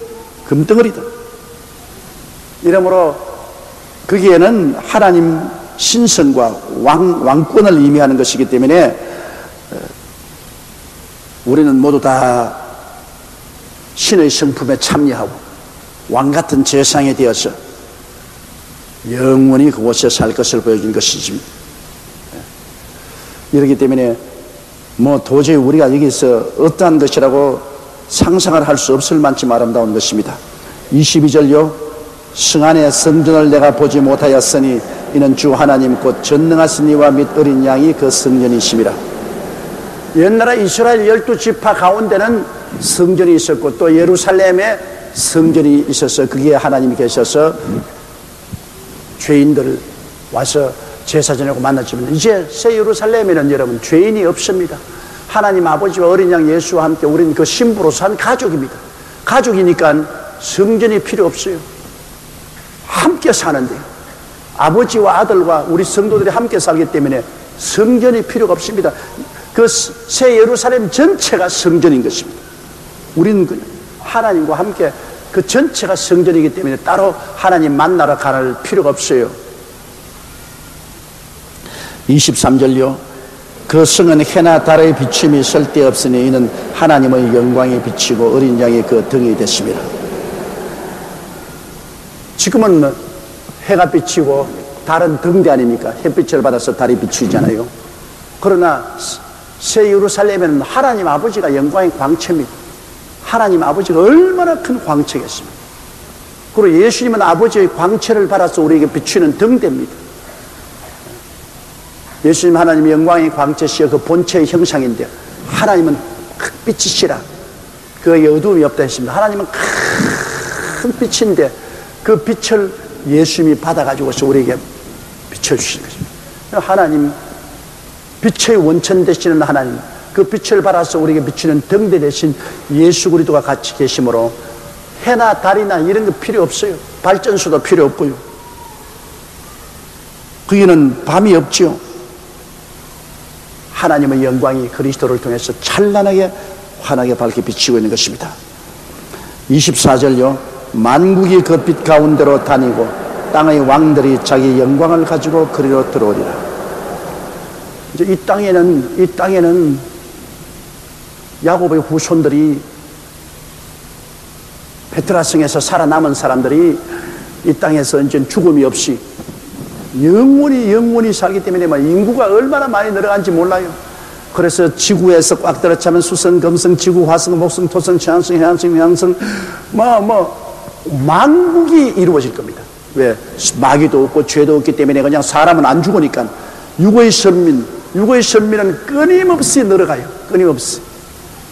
금덩어리다. 이러므로 거기에는 하나님 신성과 왕권을 의미하는 것이기 때문에 우리는 모두 다 신의 성품에 참여하고 왕같은 제상이 되어서 영원히 그곳에 살 것을 보여준 것이지. 이렇기 때문에 도저히 우리가 여기서 어떠한 것이라고 상상을 할 수 없을 만큼 아름다운 것입니다. 22절요. 성안의 성전을 내가 보지 못하였으니 이는 주 하나님 곧 전능하시니와 및 어린 양이 그 성전이심이라. 옛날에 이스라엘 12지파 가운데는 성전이 있었고 또 예루살렘에 성전이 있어서 거기에 하나님이 계셔서 죄인들을 와서 제사 지내고 만났지만 이제 새 예루살렘에는 여러분 죄인이 없습니다. 하나님 아버지와 어린 양 예수와 함께 우리는 그 신부로서 한 가족입니다. 가족이니까 성전이 필요 없어요. 함께 사는데 아버지와 아들과 우리 성도들이 함께 살기 때문에 성전이 필요가 없습니다. 그 새 예루살렘 전체가 성전인 것입니다. 우리는 하나님과 함께 그 전체가 성전이기 때문에 따로 하나님 만나러 갈 필요가 없어요. 23절요. 그 성은 해나 달의 비침이 쓸데없으니 이는 하나님의 영광이 비치고 어린 양이 그 등이 됐습니다. 지금은 해가 비치고 달은 등대 아닙니까? 햇빛을 받아서 달이 비치잖아요. 그러나 새 예루살렘에는 하나님 아버지가 영광의 광채입니다. 하나님 아버지가 얼마나 큰 광채겠습니까? 그리고 예수님은 아버지의 광채를 받아서 우리에게 비추는 등대입니다. 예수님 하나님의 영광의 광채시여 그 본체의 형상인데 하나님은 빛이시라 그의 어두움이 없다 했습니다. 하나님은 큰 빛인데 그 빛을 예수님이 받아가지고서 우리에게 비춰주시는 것입니다. 하나님 빛의 원천 되시는 하나님, 그 빛을 받아서 우리에게 비추는 등대 대신 예수 그리스도가 같이 계시므로 해나 달이나 이런 거 필요 없어요. 발전소도 필요 없고요. 거기는 밤이 없지요. 하나님의 영광이 그리스도를 통해서 찬란하게 환하게 밝게 비치고 있는 것입니다. 24절요. 만국이 그 빛 가운데로 다니고 땅의 왕들이 자기 영광을 가지고 그리로 들어오리라. 이제 이 땅에는 야곱의 후손들이 베트라성에서 살아남은 사람들이 이 땅에서 이제 죽음이 없이 영원히 살기 때문에 인구가 얼마나 많이 늘어간지 몰라요. 그래서 지구에서 꽉 들어차면 수성, 금성, 지구, 화성, 목성, 토성, 최한성, 해안성, 양성 만국이 이루어질 겁니다. 왜? 마귀도 없고 죄도 없기 때문에 그냥 사람은 안 죽으니까 육의 선민은 끊임없이 늘어가요. 끊임없이.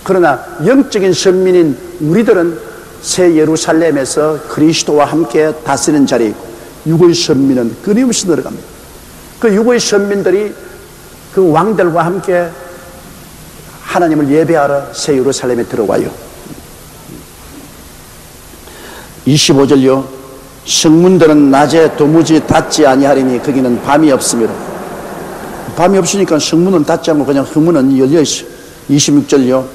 그러나 영적인 선민인 우리들은 새 예루살렘에서 그리스도와 함께 다스리는 자리에 있고 육의 선민은 끊임없이 늘어갑니다. 그 육의 선민들이 그 왕들과 함께 하나님을 예배하러 새 예루살렘에 들어와요. 25절요. 성문들은 낮에 도무지 닫지 아니하리니 거기는 밤이 없으므로. 밤이 없으니까 성문은 닫지 않고 그냥 흐문은 열려있어요. 26절요.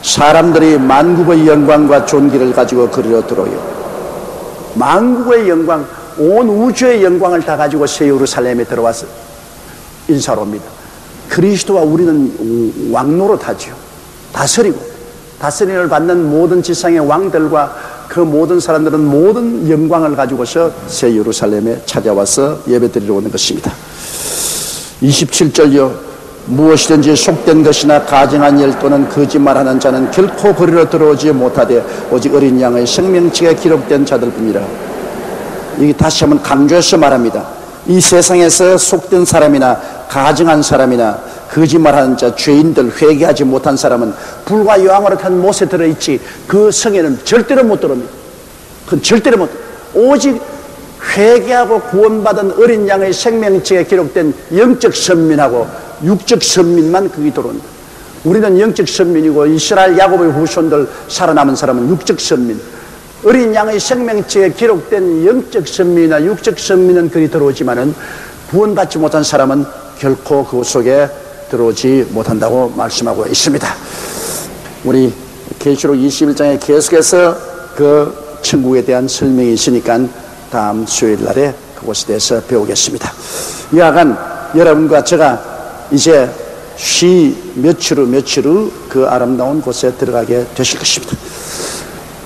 사람들이 만국의 영광과 존귀를 가지고 그리로 들어오요. 만국의 영광, 온 우주의 영광을 다 가지고 새 예루살렘에 들어와서 인사를 옵니다. 그리스도와 우리는 왕노릇하죠. 다스림을 받는 모든 지상의 왕들과 그 모든 사람들은 모든 영광을 가지고서 새 예루살렘에 찾아와서 예배드리러 오는 것입니다. 27절요. 무엇이든지 속된 것이나 가증한 일 또는 거짓말하는 자는 결코 그리로 들어오지 못하되 오직 어린 양의 생명책에 기록된 자들뿐이라. 이게 다시 한번 강조해서 말합니다. 이 세상에서 속된 사람이나 가증한 사람이나 거짓말하는 자, 죄인들, 회개하지 못한 사람은 불과 여왕으로 한 못에 들어있지 그 성에는 절대로 못 들어옵니다. 그건 절대로 못 들어옵니다. 오직 회개하고 구원받은 어린 양의 생명책에 기록된 영적 선민하고 육적 선민만 거기 들어온다. 우리는 영적 선민이고 이스라엘 야곱의 후손들 살아남은 사람은 육적 선민. 어린 양의 생명책에 기록된 영적 선민이나 육적 선민은 거기 들어오지만은 구원받지 못한 사람은 결코 그 속에 들어오지 못한다고 말씀하고 있습니다. 우리 계시록 21장에 계속해서 그 천국에 대한 설명이 있으니까 다음 수요일 날에 그것에 대해서 배우겠습니다. 이하간 여러분과 제가 이제 며칠 후 그 아름다운 곳에 들어가게 되실 것입니다.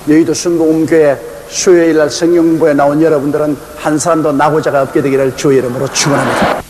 여의도 순복음교회 수요일 날 성경부에 나온 여러분들은 한 사람도 나고자가 없게 되기를 주의 이름으로 축원합니다.